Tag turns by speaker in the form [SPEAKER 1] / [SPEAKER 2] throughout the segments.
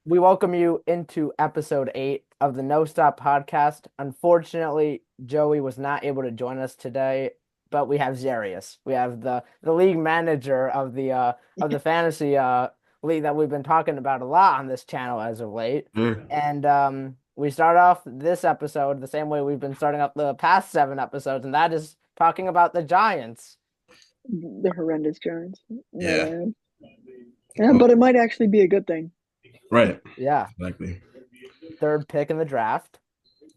[SPEAKER 1] We welcome you into episode 8 of the No Stop podcast. Unfortunately, Joey was not able to join us today, but we have Zarius. We have the league manager of the fantasy league that we've been talking about a lot on this channel as of late.
[SPEAKER 2] Sure.
[SPEAKER 1] And we start off this episode the same way we've been starting up the past 7 episodes, and that is talking about the Giants.
[SPEAKER 3] The horrendous Giants. Might
[SPEAKER 2] Yeah.
[SPEAKER 3] add. Yeah,
[SPEAKER 2] Well,
[SPEAKER 3] but it might actually be a good thing.
[SPEAKER 2] right.
[SPEAKER 1] Yeah,
[SPEAKER 2] Exactly.
[SPEAKER 1] third pick in the draft.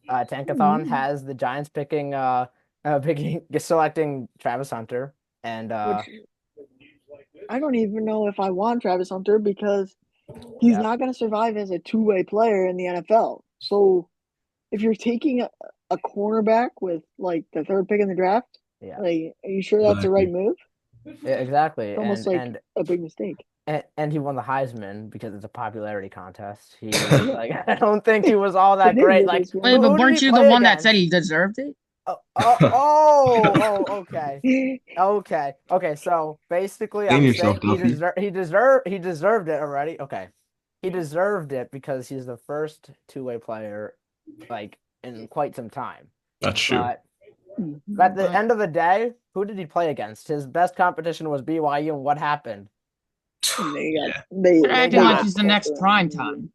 [SPEAKER 1] Tankathon
[SPEAKER 3] Mm.
[SPEAKER 1] has the Giants picking selecting Travis Hunter and
[SPEAKER 3] Which I don't even know if I want Travis Hunter because he's
[SPEAKER 1] yeah,
[SPEAKER 3] not going to survive as a two-way player in the NFL. So if you're taking a cornerback with like the third pick in the draft,
[SPEAKER 1] yeah,
[SPEAKER 3] like, are you sure that's the right
[SPEAKER 2] Exactly.
[SPEAKER 3] move?
[SPEAKER 1] yeah, exactly.
[SPEAKER 3] It's almost like a big mistake.
[SPEAKER 1] And he won the Heisman because it's a popularity contest. He
[SPEAKER 3] Yeah,
[SPEAKER 1] like I don't think he was all that
[SPEAKER 3] it is
[SPEAKER 1] great.
[SPEAKER 3] at
[SPEAKER 1] Like
[SPEAKER 3] this
[SPEAKER 4] Wait,
[SPEAKER 3] point.
[SPEAKER 4] but
[SPEAKER 1] who did he
[SPEAKER 4] weren't you the
[SPEAKER 1] play
[SPEAKER 4] one that said
[SPEAKER 1] against?
[SPEAKER 4] he deserved it?
[SPEAKER 1] Okay. Okay. So basically,
[SPEAKER 2] Blame
[SPEAKER 1] I'm
[SPEAKER 2] yourself,
[SPEAKER 1] saying
[SPEAKER 2] Duffy.
[SPEAKER 1] he deserved it already. Okay, he deserved it because he's the first two-way player like in quite some time.
[SPEAKER 2] That's true.
[SPEAKER 1] But at the
[SPEAKER 4] But
[SPEAKER 1] end of the day, who did he play against? His best competition was BYU, and what happened?
[SPEAKER 3] They got
[SPEAKER 2] Yeah.
[SPEAKER 4] you're
[SPEAKER 1] They
[SPEAKER 4] acting like
[SPEAKER 1] got
[SPEAKER 4] he's the
[SPEAKER 3] crushed
[SPEAKER 4] next prime
[SPEAKER 3] around.
[SPEAKER 4] time.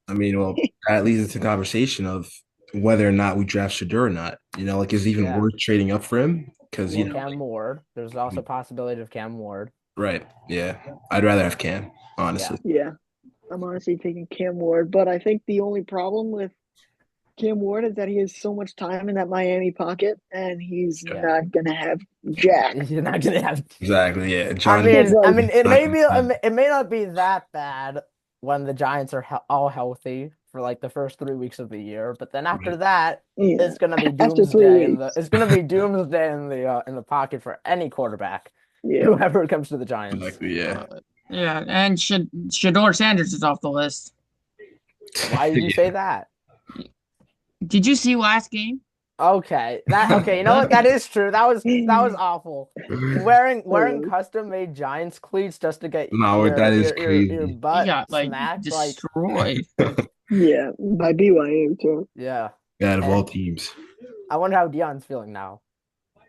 [SPEAKER 2] I mean, well, that leads into conversation of whether or not we draft Shadur or not. Like, is it even
[SPEAKER 1] yeah.
[SPEAKER 2] worth trading up for him? Because,
[SPEAKER 1] Well, Cam Ward. There's also
[SPEAKER 2] I
[SPEAKER 1] a possibility of Cam Ward.
[SPEAKER 2] right. Yeah. I'd rather have Cam,
[SPEAKER 1] Yeah.
[SPEAKER 2] honestly.
[SPEAKER 3] Yeah, I'm honestly taking Cam Ward, but I think the only problem with Cam Ward is that he has so much time in that Miami pocket, and he's
[SPEAKER 2] Yeah.
[SPEAKER 1] Yeah.
[SPEAKER 3] not gonna have Jack.
[SPEAKER 1] You're not gonna have.
[SPEAKER 2] Exactly. Yeah.
[SPEAKER 1] I
[SPEAKER 2] John
[SPEAKER 3] Because
[SPEAKER 1] mean, I
[SPEAKER 3] like,
[SPEAKER 1] mean,
[SPEAKER 2] is not going to have.
[SPEAKER 1] it may not be that bad when the Giants are all healthy for like the first 3 weeks of the year, but then after
[SPEAKER 2] Right.
[SPEAKER 1] that,
[SPEAKER 3] yeah,
[SPEAKER 1] it's gonna be
[SPEAKER 3] after three
[SPEAKER 1] doomsday
[SPEAKER 3] weeks,
[SPEAKER 1] it's gonna be doomsday in the pocket for any quarterback,
[SPEAKER 3] yeah,
[SPEAKER 1] whoever comes to the Giants.
[SPEAKER 2] Exactly. Yeah.
[SPEAKER 4] Yeah, and Shador Sanders is off the list.
[SPEAKER 1] Why did you say
[SPEAKER 2] Yeah.
[SPEAKER 1] that?
[SPEAKER 4] Did you see last game?
[SPEAKER 1] Okay, you know what? That is true. That was awful. Wearing
[SPEAKER 3] oh,
[SPEAKER 1] custom made Giants cleats just to get
[SPEAKER 2] No, that is
[SPEAKER 1] your
[SPEAKER 2] crazy.
[SPEAKER 4] He
[SPEAKER 1] butt
[SPEAKER 4] got like
[SPEAKER 1] smacked. Like,
[SPEAKER 4] destroyed.
[SPEAKER 3] yeah, by BYU too.
[SPEAKER 1] yeah.
[SPEAKER 2] Out of all
[SPEAKER 1] And
[SPEAKER 2] teams.
[SPEAKER 1] I wonder how Dion's feeling now.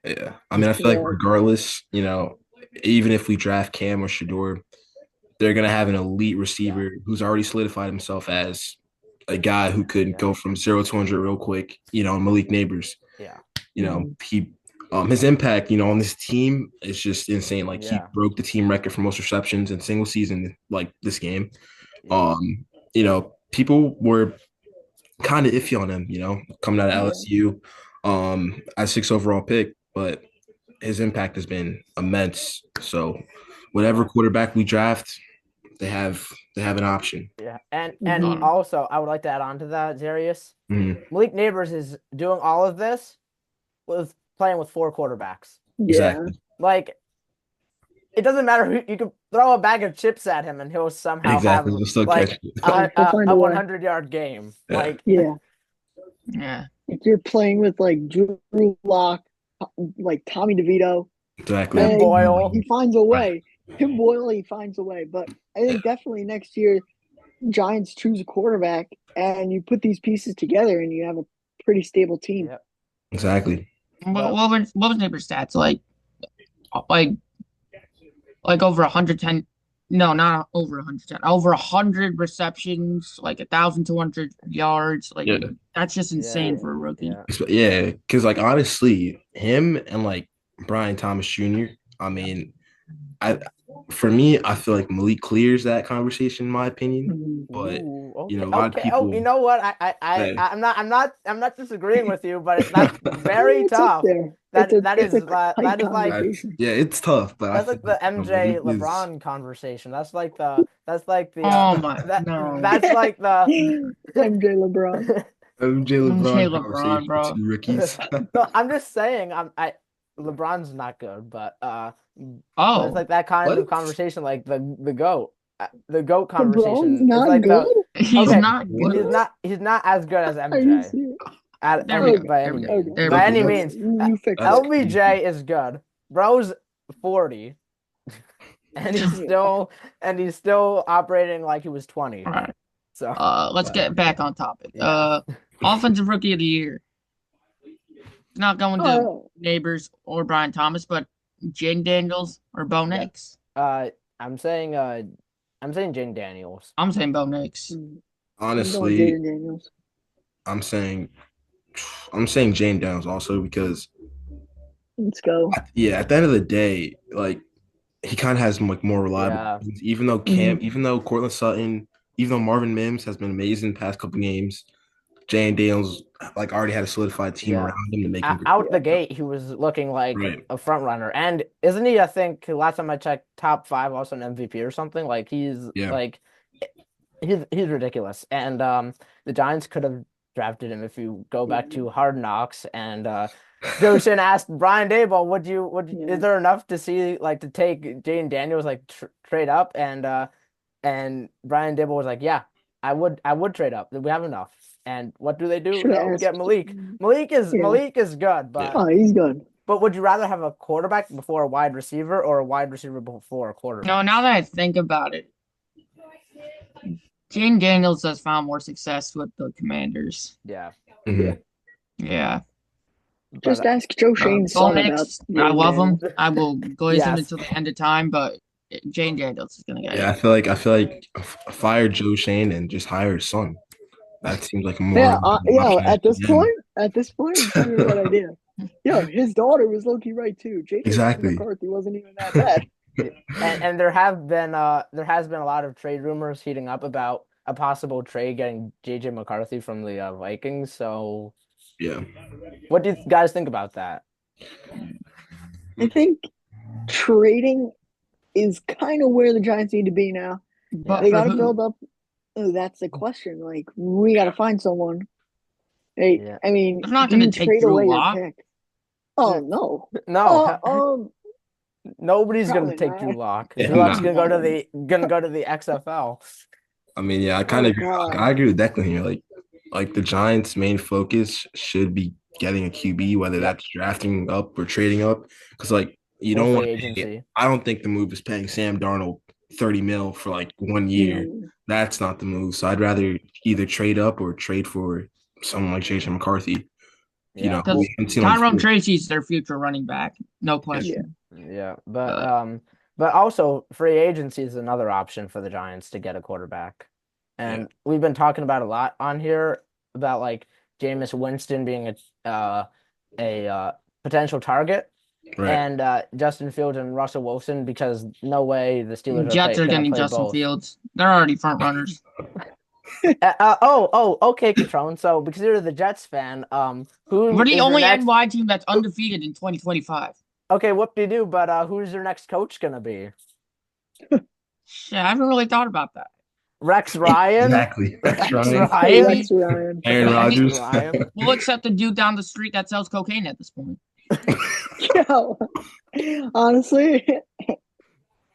[SPEAKER 2] Yeah. I mean, I feel like
[SPEAKER 3] Yeah,
[SPEAKER 2] regardless, even if we draft Cam or Shador, they're gonna have an elite
[SPEAKER 1] Yeah,
[SPEAKER 2] receiver who's already solidified himself as a guy who could
[SPEAKER 1] yeah,
[SPEAKER 2] go from 0 to 100 real quick. Malik Neighbors.
[SPEAKER 1] yeah,
[SPEAKER 2] He his impact, on this team is just insane. Like he
[SPEAKER 1] yeah,
[SPEAKER 2] broke the team record for most receptions in single season, like this game.
[SPEAKER 1] yeah,
[SPEAKER 2] People were kind of iffy on him, coming out of
[SPEAKER 3] yeah,
[SPEAKER 2] LSU, at 6 overall pick, but his impact has been immense. So whatever
[SPEAKER 1] yeah,
[SPEAKER 2] quarterback we draft, they have an option.
[SPEAKER 1] yeah. And
[SPEAKER 3] hmm
[SPEAKER 4] Um,
[SPEAKER 1] also, I would like to add on to that, Zarius.
[SPEAKER 2] Mhm.
[SPEAKER 1] Malik Neighbors is doing all of this with playing with four quarterbacks.
[SPEAKER 3] yeah.
[SPEAKER 2] Exactly.
[SPEAKER 1] Like, it doesn't matter who you can throw a bag of chips at him and he'll somehow have
[SPEAKER 2] Exactly. We'll still catch
[SPEAKER 1] like
[SPEAKER 2] it.
[SPEAKER 3] He'll find
[SPEAKER 1] a
[SPEAKER 3] a way.
[SPEAKER 1] 100-yard game.
[SPEAKER 2] Yeah.
[SPEAKER 1] Like,
[SPEAKER 3] Yeah,
[SPEAKER 4] yeah.
[SPEAKER 3] if you're playing with like Drew Lock, like Tommy DeVito,
[SPEAKER 2] Exactly.
[SPEAKER 1] Tim Boyle.
[SPEAKER 3] he finds a
[SPEAKER 2] Right.
[SPEAKER 3] way. Tim Boyle, he finds a way. But I think definitely next year, Giants choose a quarterback, and you put these pieces together, and you have a pretty stable team.
[SPEAKER 1] Yep.
[SPEAKER 2] Exactly.
[SPEAKER 1] But
[SPEAKER 4] What was Neighbors' stats like like over 110? No, not over 110. Over 100 receptions, like 1,200 yards. Like
[SPEAKER 2] Yeah.
[SPEAKER 4] that's just
[SPEAKER 1] yeah,
[SPEAKER 4] insane for a rookie.
[SPEAKER 1] yeah,
[SPEAKER 2] Yeah. Because, like, honestly, him and, like, Brian Thomas Jr., I
[SPEAKER 1] yeah.
[SPEAKER 2] mean, I for me, I feel like Malik clears that conversation, in my opinion.
[SPEAKER 3] Mhm.
[SPEAKER 2] But,
[SPEAKER 1] Ooh,
[SPEAKER 2] a
[SPEAKER 1] okay,
[SPEAKER 2] lot of
[SPEAKER 1] okay. Oh, you
[SPEAKER 2] people
[SPEAKER 1] know what?
[SPEAKER 2] say,
[SPEAKER 1] I'm not disagreeing with you, but that's very
[SPEAKER 3] It's up
[SPEAKER 1] tough.
[SPEAKER 3] there. It's a tight
[SPEAKER 1] That is like
[SPEAKER 3] conversation.
[SPEAKER 2] yeah, it's tough, but I
[SPEAKER 1] that's
[SPEAKER 2] feel
[SPEAKER 1] like
[SPEAKER 2] like,
[SPEAKER 1] the MJ
[SPEAKER 2] Malik is
[SPEAKER 1] LeBron conversation. That's like the
[SPEAKER 4] Oh my
[SPEAKER 1] that
[SPEAKER 4] no.
[SPEAKER 1] that's like the
[SPEAKER 3] MJ LeBron.
[SPEAKER 2] MJ
[SPEAKER 4] MJ
[SPEAKER 2] LeBron
[SPEAKER 4] LeBron,
[SPEAKER 2] conversation for
[SPEAKER 4] bro.
[SPEAKER 2] two rookies.
[SPEAKER 1] no, I'm just saying I LeBron's not good, but it's
[SPEAKER 4] Oh,
[SPEAKER 1] like that kind of
[SPEAKER 2] What?
[SPEAKER 1] conversation, like the GOAT. The GOAT
[SPEAKER 3] LeBron's
[SPEAKER 1] conversation. It's
[SPEAKER 3] not
[SPEAKER 1] like
[SPEAKER 3] good.
[SPEAKER 1] the
[SPEAKER 4] he's
[SPEAKER 1] okay,
[SPEAKER 4] not
[SPEAKER 2] What?
[SPEAKER 4] good.
[SPEAKER 1] he's not as good as
[SPEAKER 3] Are you
[SPEAKER 1] MJ
[SPEAKER 3] serious?
[SPEAKER 1] at
[SPEAKER 4] There we
[SPEAKER 1] any
[SPEAKER 4] go.
[SPEAKER 3] Okay,
[SPEAKER 1] by
[SPEAKER 4] There
[SPEAKER 1] any
[SPEAKER 4] we go.
[SPEAKER 3] okay,
[SPEAKER 1] means.
[SPEAKER 4] There we
[SPEAKER 1] By
[SPEAKER 4] go.
[SPEAKER 1] any
[SPEAKER 3] okay.
[SPEAKER 1] means.
[SPEAKER 3] You fixed
[SPEAKER 2] That's
[SPEAKER 3] it.
[SPEAKER 2] crazy.
[SPEAKER 1] LBJ is good. Bro's 40 and
[SPEAKER 3] Yeah.
[SPEAKER 1] he's still operating like he was 20.
[SPEAKER 4] All right.
[SPEAKER 1] So
[SPEAKER 4] Let's get back on topic.
[SPEAKER 1] yeah.
[SPEAKER 4] Offensive Rookie of the Year. Not going to
[SPEAKER 3] Oh,
[SPEAKER 4] Neighbors or Brian Thomas, but Jaden Daniels or Bo
[SPEAKER 1] Yeah.
[SPEAKER 4] Nix.
[SPEAKER 1] I'm saying Jane Daniels.
[SPEAKER 4] I'm saying Bo Nix.
[SPEAKER 3] I'm going
[SPEAKER 2] Honestly,
[SPEAKER 3] Jaden Daniels.
[SPEAKER 2] I'm saying I'm saying Jane Downs also because
[SPEAKER 3] Let's go.
[SPEAKER 2] yeah, at the end of the day, like he kind of has like more reliable.
[SPEAKER 1] Yeah.
[SPEAKER 2] Even though Cortland Sutton, even though Marvin Mims has been amazing the past couple games, Jane Daniels like already had a solidified team
[SPEAKER 1] Yeah.
[SPEAKER 2] around him to make him great.
[SPEAKER 1] Out the gate, he was looking like
[SPEAKER 2] Right.
[SPEAKER 1] a front runner. And isn't he, I think, last time I checked, top 5 also an MVP or something? Like
[SPEAKER 2] Yeah.
[SPEAKER 1] he's ridiculous. And the Giants could have drafted him if you go back to Hard Knocks and Joe Shin asked Brian Daboll, is there enough to see like to take Jaden Daniels like trade up and Brian Daboll was like, yeah, I would trade up. We have enough. And what do they do?
[SPEAKER 3] Should have
[SPEAKER 1] No, we get
[SPEAKER 3] asked.
[SPEAKER 1] Malik. Malik is good,
[SPEAKER 2] Yeah.
[SPEAKER 3] Oh, he's good.
[SPEAKER 1] but would you rather have a quarterback before a wide receiver or a wide receiver before a quarterback?
[SPEAKER 4] No, now that I think about it, Jaden Daniels has found more success with the Commanders.
[SPEAKER 1] Yeah.
[SPEAKER 2] Mhm.
[SPEAKER 4] Yeah.
[SPEAKER 3] Just
[SPEAKER 1] But,
[SPEAKER 3] ask Joe Shane's
[SPEAKER 4] Bo
[SPEAKER 3] son about.
[SPEAKER 4] Nix, I love him.
[SPEAKER 3] Daniels.
[SPEAKER 4] I will glaze him
[SPEAKER 1] Yes.
[SPEAKER 4] until the end of time, but Jaden Daniels is gonna get
[SPEAKER 2] Yeah,
[SPEAKER 4] it.
[SPEAKER 2] I feel like fire Joe Shane and just hire his son. That seems like a more
[SPEAKER 3] Yeah,
[SPEAKER 2] option
[SPEAKER 3] at this
[SPEAKER 2] than-
[SPEAKER 3] point, it's not even a bad idea. Yo, his daughter was low-key right too. J.J.
[SPEAKER 2] Exactly.
[SPEAKER 3] McCarthy wasn't even that bad.
[SPEAKER 1] and there has been a lot of trade rumors heating up about a possible trade getting JJ McCarthy from the Vikings. So
[SPEAKER 2] Yeah.
[SPEAKER 1] what do you guys think about that?
[SPEAKER 3] I think trading is kind of where the Giants need to be now.
[SPEAKER 4] But
[SPEAKER 3] They
[SPEAKER 4] for
[SPEAKER 3] got to
[SPEAKER 4] who?
[SPEAKER 3] build up. Oh, that's the question. Like, we got to find someone. Hey,
[SPEAKER 1] Yeah.
[SPEAKER 3] I mean,
[SPEAKER 4] They're not
[SPEAKER 3] do
[SPEAKER 4] gonna
[SPEAKER 3] you
[SPEAKER 4] take
[SPEAKER 3] trade
[SPEAKER 4] Drew
[SPEAKER 3] away your
[SPEAKER 4] Lock.
[SPEAKER 3] pick? Oh no.
[SPEAKER 1] No, nobody's gonna
[SPEAKER 3] probably
[SPEAKER 1] take
[SPEAKER 3] not.
[SPEAKER 1] Drew Lock.
[SPEAKER 2] Yeah,
[SPEAKER 1] Drew Lock's
[SPEAKER 2] no.
[SPEAKER 1] gonna go to the XFL.
[SPEAKER 2] I mean, yeah, I kind of
[SPEAKER 3] God.
[SPEAKER 2] I agree with Declan here. Like the Giants' main focus should be getting a QB, whether that's drafting up or trading up. Because like you
[SPEAKER 1] Or
[SPEAKER 2] don't
[SPEAKER 1] free
[SPEAKER 2] want to
[SPEAKER 1] agency.
[SPEAKER 2] I don't think the move is paying Sam Darnold 30 mil for like 1 year.
[SPEAKER 3] No.
[SPEAKER 2] That's not the move. So I'd rather either trade up or trade for someone like JJ McCarthy. You know,
[SPEAKER 1] Yeah.
[SPEAKER 2] who we
[SPEAKER 4] Because
[SPEAKER 2] haven't seen on
[SPEAKER 4] Tyrone
[SPEAKER 2] film.
[SPEAKER 4] Tracy's their future running back, no question.
[SPEAKER 1] Yeah,
[SPEAKER 4] Uh,
[SPEAKER 1] but also free agency is another option for the Giants to get a quarterback. And we've been talking about a lot on here about like Jameis Winston being a potential target
[SPEAKER 2] Right.
[SPEAKER 1] and Justin Fields and Russell Wilson because no way the Steelers
[SPEAKER 4] Jets are
[SPEAKER 1] gonna
[SPEAKER 4] getting
[SPEAKER 1] play
[SPEAKER 4] Justin
[SPEAKER 1] both.
[SPEAKER 4] Fields. They're already front runners.
[SPEAKER 1] Okay, Catrone. So because you're the Jets fan, who
[SPEAKER 4] We're the
[SPEAKER 1] is your
[SPEAKER 4] only
[SPEAKER 1] next?
[SPEAKER 4] NY team that's undefeated in 2025.
[SPEAKER 1] Okay, whoop-de-doo, but who's your next coach gonna be?
[SPEAKER 4] Shit, I haven't really thought about that.
[SPEAKER 1] Rex Ryan?
[SPEAKER 2] Exactly. Rex Ryan.
[SPEAKER 3] Hey,
[SPEAKER 4] Maybe.
[SPEAKER 3] Rex Ryan.
[SPEAKER 2] Aaron Rodgers.
[SPEAKER 1] Ryan.
[SPEAKER 4] We'll accept the dude down the street that sells cocaine at this point.
[SPEAKER 3] Yo, honestly,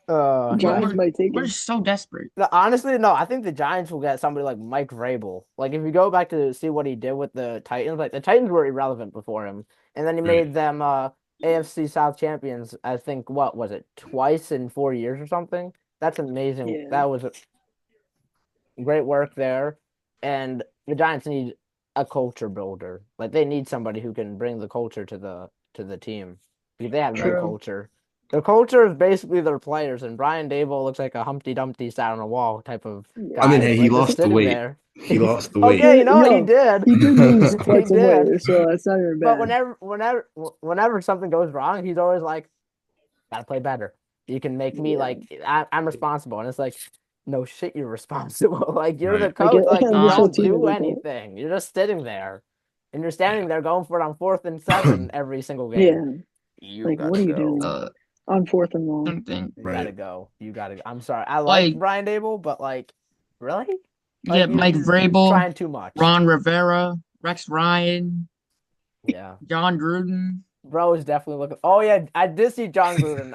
[SPEAKER 3] Giants
[SPEAKER 1] But
[SPEAKER 3] might take
[SPEAKER 4] We're
[SPEAKER 3] him.
[SPEAKER 4] so desperate.
[SPEAKER 1] honestly, no, I think the Giants will get somebody like Mike Vrabel. Like if you go back to see what he did with the Titans, like the Titans were irrelevant before him, and then he made them AFC South champions. I think what was it, twice in 4 years or something? That's amazing.
[SPEAKER 3] Yeah.
[SPEAKER 1] That was great work there, and the Giants need a culture builder. Like they need somebody who can bring the culture to the team because they have no
[SPEAKER 3] True.
[SPEAKER 1] culture. Their culture is basically their players, and Brian Daboll looks like a Humpty Dumpty sat on a wall type of guy.
[SPEAKER 2] I mean, hey, he
[SPEAKER 1] like, just
[SPEAKER 2] lost the
[SPEAKER 1] sitting
[SPEAKER 2] weight.
[SPEAKER 1] there.
[SPEAKER 2] He lost the weight.
[SPEAKER 1] Okay, you know what he
[SPEAKER 3] No,
[SPEAKER 1] did.
[SPEAKER 3] He did lose quite
[SPEAKER 1] He
[SPEAKER 3] some
[SPEAKER 1] did.
[SPEAKER 3] weight, so that's not even
[SPEAKER 1] But
[SPEAKER 3] bad.
[SPEAKER 1] whenever something goes wrong, he's always like, "Gotta play better. You can make me
[SPEAKER 3] Yeah.
[SPEAKER 1] like I'm responsible." And it's like, no shit, you're responsible. Like you're the
[SPEAKER 2] Right.
[SPEAKER 1] coach. Like you
[SPEAKER 3] this whole
[SPEAKER 1] don't
[SPEAKER 3] team is
[SPEAKER 1] do
[SPEAKER 3] like that.
[SPEAKER 1] anything. You're just sitting there, and you're standing there going for it on 4th and 7 every single game.
[SPEAKER 3] Yeah,
[SPEAKER 1] You
[SPEAKER 3] like
[SPEAKER 1] gotta
[SPEAKER 3] what are you
[SPEAKER 1] go.
[SPEAKER 3] doing on 4th and long?
[SPEAKER 4] Something.
[SPEAKER 1] You
[SPEAKER 2] Right.
[SPEAKER 1] gotta go. You gotta go. I'm sorry. I like
[SPEAKER 4] Like-
[SPEAKER 1] Brian Daboll, but like, really?
[SPEAKER 4] Yeah, Mike
[SPEAKER 1] you're
[SPEAKER 4] Vrabel,
[SPEAKER 1] trying too much.
[SPEAKER 4] Ron Rivera, Rex Ryan,
[SPEAKER 1] Yeah,
[SPEAKER 4] John Gruden.
[SPEAKER 1] bro is definitely looking. Oh yeah, I did see John Gruden.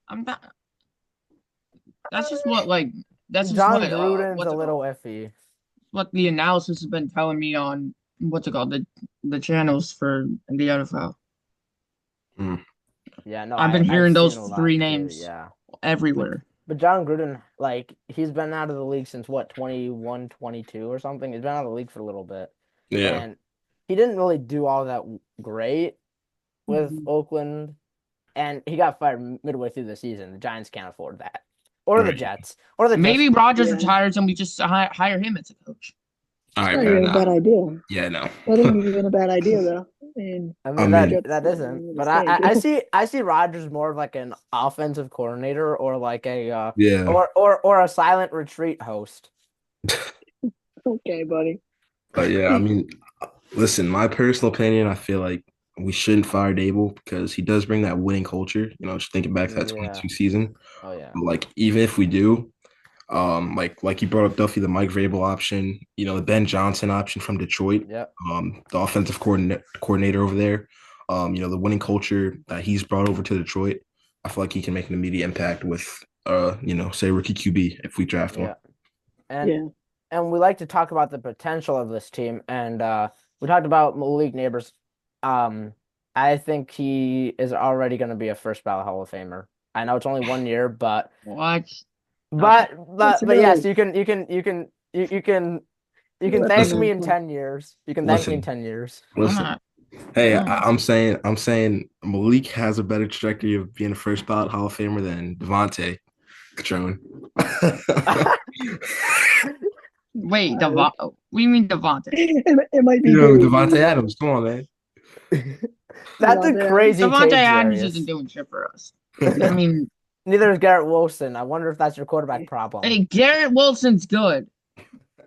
[SPEAKER 4] I'm not. That's just what That's just
[SPEAKER 1] John
[SPEAKER 4] what
[SPEAKER 1] Gruden's
[SPEAKER 4] what's
[SPEAKER 1] a
[SPEAKER 4] it
[SPEAKER 1] little
[SPEAKER 4] called?
[SPEAKER 1] iffy.
[SPEAKER 4] What the analysis has been telling me on what's it called the channels for the NFL.
[SPEAKER 1] Yeah, no,
[SPEAKER 4] I've been hearing
[SPEAKER 1] seen
[SPEAKER 4] those
[SPEAKER 1] a lot
[SPEAKER 4] three
[SPEAKER 1] too,
[SPEAKER 4] names
[SPEAKER 1] Yeah,
[SPEAKER 4] everywhere.
[SPEAKER 1] But John Gruden, like, he's been out of the league since what, 21, 22 or something? He's been out of the league for a little bit.
[SPEAKER 2] Yeah.
[SPEAKER 1] And he didn't really do all that great with Oakland. And he got fired midway through the season. The Giants can't afford that. Or the
[SPEAKER 2] Right.
[SPEAKER 1] Jets. Or the
[SPEAKER 4] Maybe
[SPEAKER 1] Jets.
[SPEAKER 4] Rodgers
[SPEAKER 3] Yeah.
[SPEAKER 4] retires and we just hire him as a coach.
[SPEAKER 2] All
[SPEAKER 3] It's
[SPEAKER 2] right,
[SPEAKER 3] not
[SPEAKER 2] fair
[SPEAKER 3] even a bad
[SPEAKER 2] enough.
[SPEAKER 3] idea.
[SPEAKER 2] Yeah, no.
[SPEAKER 3] That isn't even a bad idea though. And
[SPEAKER 1] I
[SPEAKER 2] I
[SPEAKER 1] mean,
[SPEAKER 2] mean,
[SPEAKER 3] Jets
[SPEAKER 1] that
[SPEAKER 3] are
[SPEAKER 1] isn't.
[SPEAKER 3] gonna
[SPEAKER 1] But
[SPEAKER 3] stay,
[SPEAKER 1] I see Rodgers more of like an offensive coordinator or like a
[SPEAKER 2] yeah.
[SPEAKER 1] or a silent retreat host.
[SPEAKER 3] Okay, buddy.
[SPEAKER 2] But yeah, I mean, listen, my personal opinion, I feel like we shouldn't fire Dable because he does bring that winning culture. Just thinking back to that
[SPEAKER 1] Yeah.
[SPEAKER 2] 22 season.
[SPEAKER 1] Oh yeah.
[SPEAKER 2] But like, even if we do, like you brought up Duffy, the Mike Vrabel option, the Ben Johnson option from Detroit,
[SPEAKER 1] Yep.
[SPEAKER 2] the offensive coordinator over there, the winning culture that he's brought over to Detroit. I feel like he can make an immediate impact with, say rookie QB if we draft him.
[SPEAKER 1] Yeah. And
[SPEAKER 3] Yeah.
[SPEAKER 1] and we like to talk about the potential of this team. And we talked about Malik Neighbors. I think he is already going to be a first ballot Hall of Famer. I know it's only 1 year, but
[SPEAKER 4] What?
[SPEAKER 1] but
[SPEAKER 3] That's
[SPEAKER 1] yes,
[SPEAKER 3] another-
[SPEAKER 1] you can
[SPEAKER 3] That's
[SPEAKER 1] thank
[SPEAKER 3] another
[SPEAKER 1] me in
[SPEAKER 3] point.
[SPEAKER 1] 10 years. You can thank me in
[SPEAKER 2] Listen.
[SPEAKER 1] 10 years.
[SPEAKER 4] I'm
[SPEAKER 2] Listen,
[SPEAKER 4] not.
[SPEAKER 2] hey,
[SPEAKER 4] No.
[SPEAKER 2] I'm saying Malik has a better trajectory of being a first ballot Hall of Famer than Devontae Catrone.
[SPEAKER 4] Wait, Devon. What do you mean Devontae?
[SPEAKER 3] It might be Dave.
[SPEAKER 2] Devontae Adams. Come on, man.
[SPEAKER 1] That's a
[SPEAKER 3] Devontae
[SPEAKER 1] crazy
[SPEAKER 4] Devontae
[SPEAKER 1] take,
[SPEAKER 4] Adams
[SPEAKER 1] Zarius.
[SPEAKER 4] isn't doing shit for us. I mean,
[SPEAKER 1] Neither is Garrett Wilson. I wonder if that's your quarterback problem.
[SPEAKER 4] hey, Garrett Wilson's good.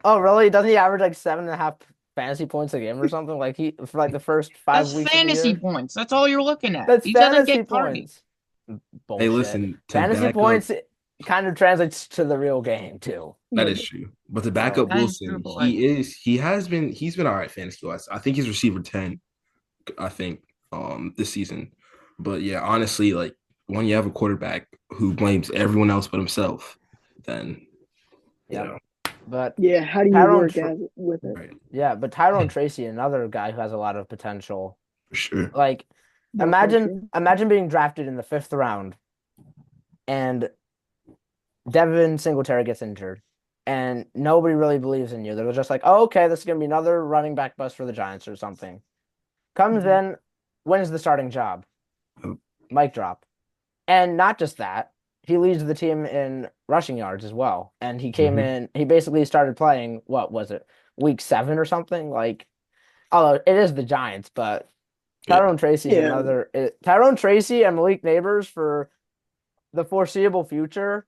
[SPEAKER 1] Oh, really? Doesn't he average like 7.5 fantasy points a game or something? Like he for like the first 5
[SPEAKER 4] That's
[SPEAKER 1] weeks of the
[SPEAKER 4] fantasy
[SPEAKER 1] year?
[SPEAKER 4] points. That's all you're looking at.
[SPEAKER 1] That's
[SPEAKER 4] He doesn't
[SPEAKER 1] fantasy
[SPEAKER 4] get targets.
[SPEAKER 1] points.
[SPEAKER 2] Hey,
[SPEAKER 1] Bullshit.
[SPEAKER 2] listen, to
[SPEAKER 1] Fantasy
[SPEAKER 2] back
[SPEAKER 1] points
[SPEAKER 2] up,
[SPEAKER 1] kind of translates to the real game too.
[SPEAKER 2] that is true. But to back
[SPEAKER 1] Oh.
[SPEAKER 2] up
[SPEAKER 4] That is true,
[SPEAKER 2] Wilson,
[SPEAKER 4] but, like,
[SPEAKER 2] he's been all right fantasy wise. I think he's receiver 10, I think, this season. But yeah, honestly, like when you have a quarterback who blames everyone else but himself, then
[SPEAKER 1] Yeah. But
[SPEAKER 3] Yeah, how do you
[SPEAKER 1] Tyrone
[SPEAKER 3] work with it?
[SPEAKER 2] right,
[SPEAKER 1] yeah, but Tyrone Tracy, another guy who has a lot of potential.
[SPEAKER 2] for sure.
[SPEAKER 1] Like
[SPEAKER 3] No
[SPEAKER 1] imagine
[SPEAKER 3] question.
[SPEAKER 1] being drafted in the 5th round and Devin Singletary gets injured and nobody really believes in you. They're just like, oh, okay, this is gonna be another running back bust for the Giants or something. Comes in, wins the starting job.
[SPEAKER 2] Oh.
[SPEAKER 1] Mic drop. And not just that, he leads the team in rushing yards as well. And he came in, he basically started playing, what was it, week 7 or something? Like, although it is the Giants, but Tyrone Tracy is
[SPEAKER 3] Yeah.
[SPEAKER 1] Tyrone Tracy and Malik Neighbors for the foreseeable future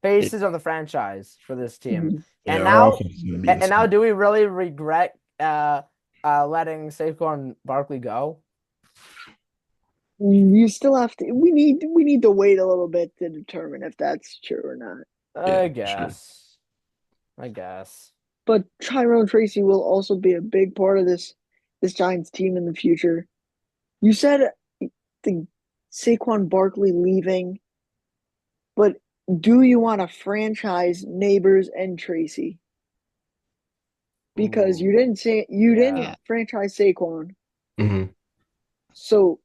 [SPEAKER 1] faces of the franchise for this team.
[SPEAKER 3] Mhm.
[SPEAKER 2] Yeah,
[SPEAKER 1] And
[SPEAKER 2] our
[SPEAKER 1] now
[SPEAKER 2] offense is gonna be
[SPEAKER 1] and now
[SPEAKER 2] insane.
[SPEAKER 1] do we really regret letting Saquon Barkley go?
[SPEAKER 3] You still have to. We need to wait a little bit to determine if that's true or not.
[SPEAKER 1] I
[SPEAKER 2] sure.
[SPEAKER 1] guess.
[SPEAKER 3] But Tyrone Tracy will also be a big part of this Giants team in the future. You said the Saquon Barkley leaving, but do you want to franchise Neighbors and Tracy? Because you didn't
[SPEAKER 1] Yeah.
[SPEAKER 3] franchise Saquon,
[SPEAKER 2] Mhm.
[SPEAKER 3] so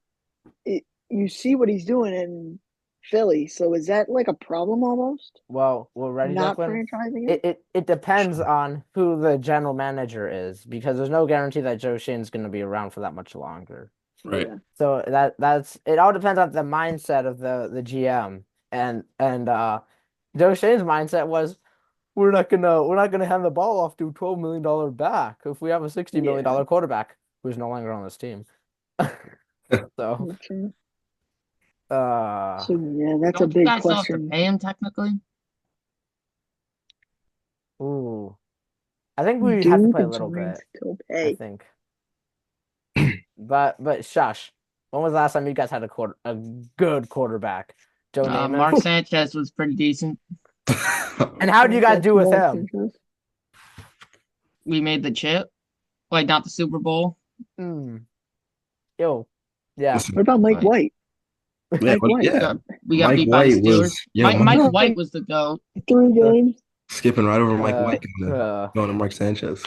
[SPEAKER 3] you see what he's doing in Philly. So is that like a problem almost?
[SPEAKER 1] Well, ready,
[SPEAKER 3] Not
[SPEAKER 1] Declan?
[SPEAKER 3] franchising it?
[SPEAKER 1] It depends on who the general manager is because there's no guarantee that Joe Shane's going to be around for that much longer.
[SPEAKER 2] Right.
[SPEAKER 3] Yeah.
[SPEAKER 1] So that's it all depends on the mindset of the GM and Joe Shane's mindset was we're not gonna hand the ball off to $12 million back if we have a $60 million quarterback who's no longer on this team. So
[SPEAKER 3] Okay.
[SPEAKER 1] uh
[SPEAKER 3] So yeah, that's a
[SPEAKER 4] Don't you
[SPEAKER 3] big
[SPEAKER 4] guys still have to
[SPEAKER 3] question.
[SPEAKER 4] pay him technically?
[SPEAKER 1] ooh. I think we have to
[SPEAKER 3] Do
[SPEAKER 1] play
[SPEAKER 3] the
[SPEAKER 1] a little
[SPEAKER 3] Giants
[SPEAKER 1] bit.
[SPEAKER 3] still
[SPEAKER 1] I
[SPEAKER 3] pay?
[SPEAKER 1] think. But shush. When was the last time you guys had a good quarterback? Joe Namath?
[SPEAKER 4] Mark Sanchez was pretty decent.
[SPEAKER 1] And how did you guys do with
[SPEAKER 3] Mark
[SPEAKER 1] him?
[SPEAKER 3] Sanchez?
[SPEAKER 4] We made the chip, like not the Super Bowl.
[SPEAKER 1] Yo. Yeah.
[SPEAKER 2] Listen,
[SPEAKER 3] What about Mike
[SPEAKER 4] Right.
[SPEAKER 3] White?
[SPEAKER 2] yeah,
[SPEAKER 3] Mike White.
[SPEAKER 4] We got
[SPEAKER 2] Mike
[SPEAKER 4] beat by the
[SPEAKER 2] White
[SPEAKER 4] Steelers.
[SPEAKER 2] was yeah,
[SPEAKER 4] Mike White was the GOAT.
[SPEAKER 3] 3 games.
[SPEAKER 2] skipping right over Mike
[SPEAKER 1] Uh,
[SPEAKER 2] White going to Mark Sanchez.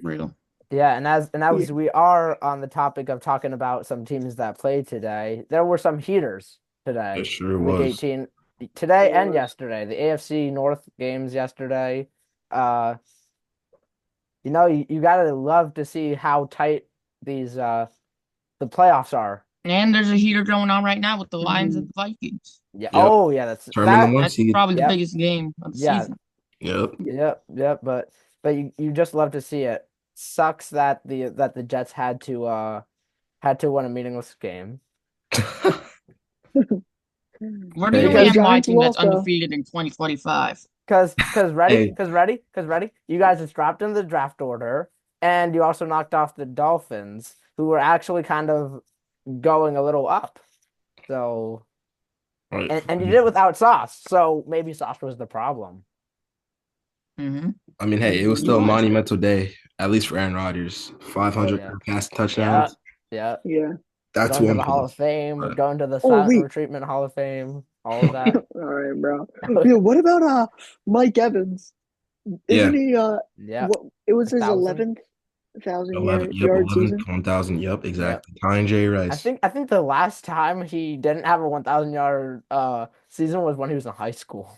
[SPEAKER 4] Real.
[SPEAKER 1] Yeah, and as we are on the topic of talking about some teams that played today, there were some heaters today.
[SPEAKER 2] It sure
[SPEAKER 1] Week
[SPEAKER 2] was.
[SPEAKER 1] 18. today and
[SPEAKER 3] Wars.
[SPEAKER 1] yesterday. The AFC North games yesterday. Uh, you gotta love to see how tight these the playoffs are.
[SPEAKER 4] And there's a heater going on right now with the Lions
[SPEAKER 3] Mhm.
[SPEAKER 4] and the Vikings.
[SPEAKER 1] Yeah.
[SPEAKER 2] Yep.
[SPEAKER 1] Oh yeah, that's
[SPEAKER 2] Determine the
[SPEAKER 1] that.
[SPEAKER 2] one
[SPEAKER 4] That's
[SPEAKER 2] seed.
[SPEAKER 4] probably the
[SPEAKER 1] Yep.
[SPEAKER 4] biggest game of the
[SPEAKER 1] Yeah.
[SPEAKER 4] season.
[SPEAKER 2] Yep.
[SPEAKER 1] Yep. But you just love to see it. Sucks that the Jets had to win a meaningless game.
[SPEAKER 4] Where do
[SPEAKER 2] Hey,
[SPEAKER 4] you
[SPEAKER 1] Because
[SPEAKER 3] The
[SPEAKER 4] rank my
[SPEAKER 3] Giants
[SPEAKER 4] team that's
[SPEAKER 3] lost though.
[SPEAKER 4] undefeated in 2025?
[SPEAKER 2] hey,
[SPEAKER 1] Because ready, you guys just dropped in the draft order, and you also knocked off the Dolphins, who were actually kind of going a little up. So,
[SPEAKER 2] right.
[SPEAKER 1] and you did it without Sauce, so maybe Sauce was the problem.
[SPEAKER 4] Mm-hmm.
[SPEAKER 2] I mean, hey, it was
[SPEAKER 4] He
[SPEAKER 2] still a
[SPEAKER 4] was.
[SPEAKER 2] monumental day, at least for Aaron Rodgers.
[SPEAKER 1] Oh
[SPEAKER 2] 500
[SPEAKER 1] yeah,
[SPEAKER 2] passing
[SPEAKER 1] yeah,
[SPEAKER 2] touchdowns.
[SPEAKER 1] yeah.
[SPEAKER 3] Yeah.
[SPEAKER 2] That's
[SPEAKER 1] Going to
[SPEAKER 2] one
[SPEAKER 1] the Hall
[SPEAKER 2] thing.
[SPEAKER 1] of Fame,
[SPEAKER 2] But,
[SPEAKER 1] going to the
[SPEAKER 3] Oh
[SPEAKER 1] Silent
[SPEAKER 3] wait.
[SPEAKER 1] Retreatment Hall of Fame, all of that.
[SPEAKER 3] All right, bro. Yeah, what about Mike Evans?
[SPEAKER 2] yeah,
[SPEAKER 3] Isn't he
[SPEAKER 1] Yeah,
[SPEAKER 3] what it was his
[SPEAKER 1] 1,000.
[SPEAKER 3] 11,000
[SPEAKER 2] 11. Yep,
[SPEAKER 3] yard
[SPEAKER 2] 11,
[SPEAKER 3] season?
[SPEAKER 2] 1,000. Yep,
[SPEAKER 1] Yep.
[SPEAKER 2] exactly. Tying J Rice.
[SPEAKER 1] I think the last time he didn't have a 1,000 yard season was when he was in high school.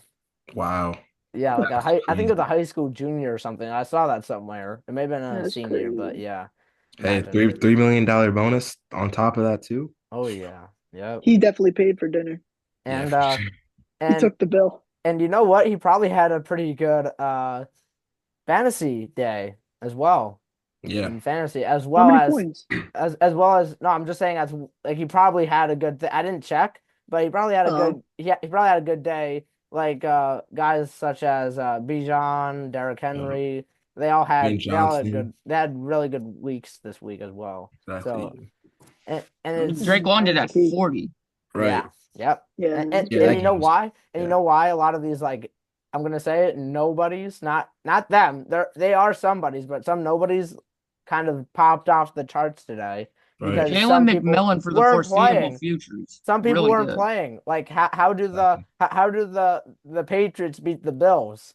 [SPEAKER 2] Wow.
[SPEAKER 1] Yeah, like
[SPEAKER 2] That's
[SPEAKER 1] I think it was a
[SPEAKER 2] crazy.
[SPEAKER 1] high school junior or something. I saw that somewhere. It may have been a
[SPEAKER 3] That's
[SPEAKER 1] senior, but
[SPEAKER 3] crazy.
[SPEAKER 1] yeah.
[SPEAKER 2] Hey,
[SPEAKER 1] Imagine.
[SPEAKER 2] $3 million bonus on top of that too.
[SPEAKER 1] Oh yeah. Yep.
[SPEAKER 3] He definitely paid for dinner.
[SPEAKER 2] Yeah,
[SPEAKER 1] And
[SPEAKER 2] for sure.
[SPEAKER 3] He
[SPEAKER 1] and
[SPEAKER 3] took the bill.
[SPEAKER 1] and you know what? He probably had a pretty good fantasy day as well.
[SPEAKER 2] Yeah,
[SPEAKER 1] In fantasy
[SPEAKER 3] How many points?
[SPEAKER 1] as well as no, I'm just saying as like he probably had a good I didn't check, but he probably had a
[SPEAKER 3] Oh,
[SPEAKER 1] good he probably had a good day. Like guys such as Bijan, Derrick
[SPEAKER 2] yeah.
[SPEAKER 1] Henry,
[SPEAKER 2] Dwayne
[SPEAKER 1] they
[SPEAKER 2] Johnson.
[SPEAKER 1] had really good weeks this week as well. So
[SPEAKER 2] Exactly.
[SPEAKER 1] and it's
[SPEAKER 4] Drake London
[SPEAKER 3] that's
[SPEAKER 4] at
[SPEAKER 3] key.
[SPEAKER 4] 40.
[SPEAKER 1] yeah,
[SPEAKER 2] Right.
[SPEAKER 1] yep.
[SPEAKER 3] Yeah, that's
[SPEAKER 2] Yeah,
[SPEAKER 1] And
[SPEAKER 2] that
[SPEAKER 3] big.
[SPEAKER 1] you know
[SPEAKER 2] game was.
[SPEAKER 1] why? And you
[SPEAKER 2] Yeah.
[SPEAKER 1] know why a lot of these like I'm gonna say it, nobodies, not them. They are somebodies, but some nobodies kind of popped off the charts today
[SPEAKER 2] Right.
[SPEAKER 1] because
[SPEAKER 4] Jalen
[SPEAKER 1] some people
[SPEAKER 4] McMillan for the
[SPEAKER 1] weren't
[SPEAKER 4] foreseeable
[SPEAKER 1] playing.
[SPEAKER 4] future is
[SPEAKER 1] Some people
[SPEAKER 4] really
[SPEAKER 1] weren't
[SPEAKER 4] good.
[SPEAKER 1] playing. Like
[SPEAKER 2] Exactly.
[SPEAKER 1] how do the Patriots beat the Bills?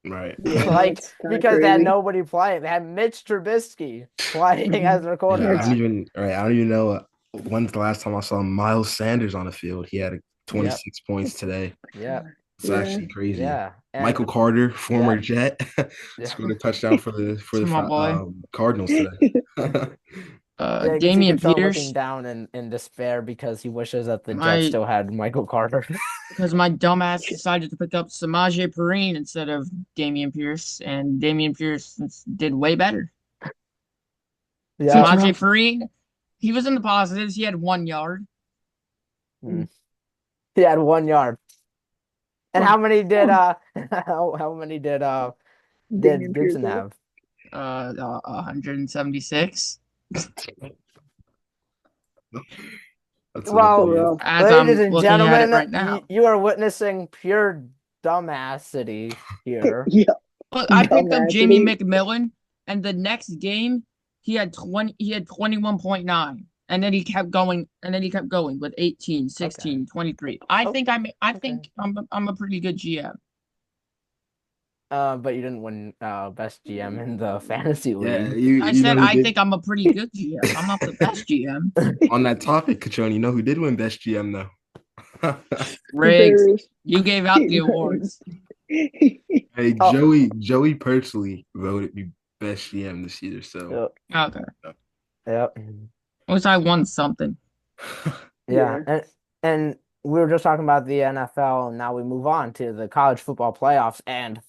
[SPEAKER 2] Right.
[SPEAKER 3] Yeah,
[SPEAKER 1] Like
[SPEAKER 3] that's kind of
[SPEAKER 1] because they had
[SPEAKER 3] crazy.
[SPEAKER 1] nobody playing. They had Mitch Trubisky playing as their
[SPEAKER 2] Yeah, I don't
[SPEAKER 3] That's
[SPEAKER 1] quarterback.
[SPEAKER 2] even. Right. I don't even know when's the last time I saw Miles Sanders on the field. He had
[SPEAKER 1] Yep,
[SPEAKER 2] 26 points today.
[SPEAKER 1] yep,
[SPEAKER 2] It's
[SPEAKER 3] yeah.
[SPEAKER 2] actually crazy.
[SPEAKER 1] yeah, and
[SPEAKER 2] Michael Carter, former
[SPEAKER 1] yep,
[SPEAKER 2] Jet,
[SPEAKER 1] yeah.
[SPEAKER 2] scored a touchdown for
[SPEAKER 4] It's my boy.
[SPEAKER 2] Cardinals today.
[SPEAKER 1] Yeah, you can see
[SPEAKER 4] Damian
[SPEAKER 1] Katone looking
[SPEAKER 4] Pierce.
[SPEAKER 1] down in despair because he wishes that the Jets
[SPEAKER 4] My
[SPEAKER 1] still had Michael Carter.
[SPEAKER 4] because my dumbass decided to pick up Samaje Perine instead of Damian Pierce, and Damian Pierce did way better.
[SPEAKER 1] Yeah.
[SPEAKER 3] It's
[SPEAKER 4] Samaje
[SPEAKER 3] rough.
[SPEAKER 4] Perine, he was in the positives. He had 1 yard.
[SPEAKER 1] Mm. He had 1 yard. And
[SPEAKER 3] Oh,
[SPEAKER 1] how many did
[SPEAKER 3] oh,
[SPEAKER 1] how many did
[SPEAKER 3] Damian Pierce
[SPEAKER 1] Gibson
[SPEAKER 3] had.
[SPEAKER 1] have?
[SPEAKER 4] 176.
[SPEAKER 2] That's
[SPEAKER 3] So
[SPEAKER 1] Well,
[SPEAKER 2] undefeated.
[SPEAKER 3] rough.
[SPEAKER 4] As
[SPEAKER 1] ladies
[SPEAKER 4] I'm
[SPEAKER 1] and
[SPEAKER 4] looking at it
[SPEAKER 1] gentlemen,
[SPEAKER 4] right now.
[SPEAKER 1] you are witnessing pure dumbassity here.
[SPEAKER 3] Yeah,
[SPEAKER 4] Look, I picked up Jamie
[SPEAKER 3] dumbasity.
[SPEAKER 4] McMillan, and the next game he had 21.9. And then he kept going, with 18,
[SPEAKER 1] Okay.
[SPEAKER 4] 16, 23. I
[SPEAKER 1] Oh,
[SPEAKER 4] think I
[SPEAKER 1] okay.
[SPEAKER 4] think I'm a pretty good GM.
[SPEAKER 1] But you didn't win best GM in the fantasy
[SPEAKER 2] Yeah,
[SPEAKER 1] league.
[SPEAKER 4] I
[SPEAKER 2] you know
[SPEAKER 4] said
[SPEAKER 2] who
[SPEAKER 4] I
[SPEAKER 2] did
[SPEAKER 4] think I'm a pretty good GM. I'm not the best GM.
[SPEAKER 2] on that topic, Kachon, you know who did win best GM though?
[SPEAKER 4] Riggs,
[SPEAKER 3] Darius.
[SPEAKER 4] you gave out the awards.
[SPEAKER 2] Hey,
[SPEAKER 1] Oh,
[SPEAKER 2] Joey personally voted me best GM this year. So
[SPEAKER 1] yep,
[SPEAKER 4] Okay.
[SPEAKER 1] yep.
[SPEAKER 4] At least I won something.
[SPEAKER 1] Yeah,
[SPEAKER 3] Yeah.
[SPEAKER 1] and we were just talking about the NFL, and now we move on to the college football playoffs. And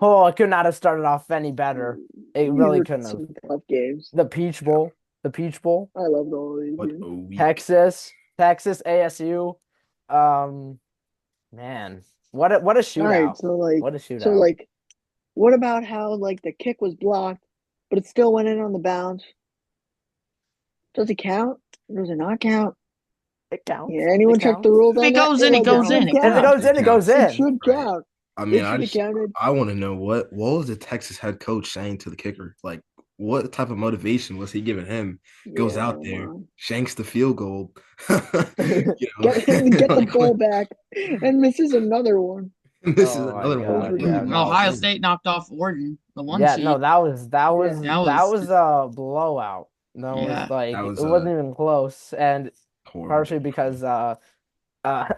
[SPEAKER 1] oh, it could not have started off any better. It
[SPEAKER 3] These
[SPEAKER 1] really
[SPEAKER 3] were
[SPEAKER 1] couldn't have.
[SPEAKER 3] some tough games.
[SPEAKER 1] The Peach Bowl, the Peach Bowl,
[SPEAKER 3] I loved all these
[SPEAKER 2] what
[SPEAKER 3] games.
[SPEAKER 2] a week.
[SPEAKER 1] Texas, ASU. Um, man, what a
[SPEAKER 3] All right,
[SPEAKER 1] shootout! What a
[SPEAKER 3] so
[SPEAKER 1] shootout!
[SPEAKER 3] like, what about how like the kick was blocked, but it still went in on the bounce? Does it count? Does it not count?
[SPEAKER 1] It counts.
[SPEAKER 3] Yeah,
[SPEAKER 1] It
[SPEAKER 3] anyone check the
[SPEAKER 1] counts.
[SPEAKER 3] rules
[SPEAKER 4] If
[SPEAKER 3] on
[SPEAKER 4] it
[SPEAKER 3] that?
[SPEAKER 4] goes in, it
[SPEAKER 1] It
[SPEAKER 4] goes
[SPEAKER 1] counts.
[SPEAKER 4] in.
[SPEAKER 3] Should
[SPEAKER 4] It
[SPEAKER 1] If it
[SPEAKER 3] count.
[SPEAKER 1] goes
[SPEAKER 4] counts.
[SPEAKER 1] in, it
[SPEAKER 2] It
[SPEAKER 1] goes
[SPEAKER 2] counts.
[SPEAKER 3] It
[SPEAKER 1] in.
[SPEAKER 3] should
[SPEAKER 2] Right.
[SPEAKER 3] count.
[SPEAKER 2] I mean,
[SPEAKER 3] It should have counted.
[SPEAKER 2] I want to know what was the Texas head coach saying to the kicker? Like, what type of motivation was he giving him? Goes
[SPEAKER 3] Yeah,
[SPEAKER 2] out there,
[SPEAKER 3] man.
[SPEAKER 2] shanks the field goal,
[SPEAKER 3] Get the
[SPEAKER 2] like
[SPEAKER 3] ball back and misses another one.
[SPEAKER 2] this is
[SPEAKER 1] Oh my
[SPEAKER 2] another one.
[SPEAKER 3] That was
[SPEAKER 1] God.
[SPEAKER 2] Like,
[SPEAKER 1] Yeah,
[SPEAKER 2] what are you
[SPEAKER 1] no.
[SPEAKER 4] Ohio
[SPEAKER 2] doing?
[SPEAKER 4] State knocked off Oregon, the one
[SPEAKER 1] Yeah, no,
[SPEAKER 4] seed.
[SPEAKER 3] Yeah.
[SPEAKER 1] that was a blowout. That was
[SPEAKER 4] Yeah.
[SPEAKER 1] like
[SPEAKER 2] That
[SPEAKER 1] it
[SPEAKER 2] was
[SPEAKER 1] wasn't even close. And
[SPEAKER 2] horrible.
[SPEAKER 1] partially because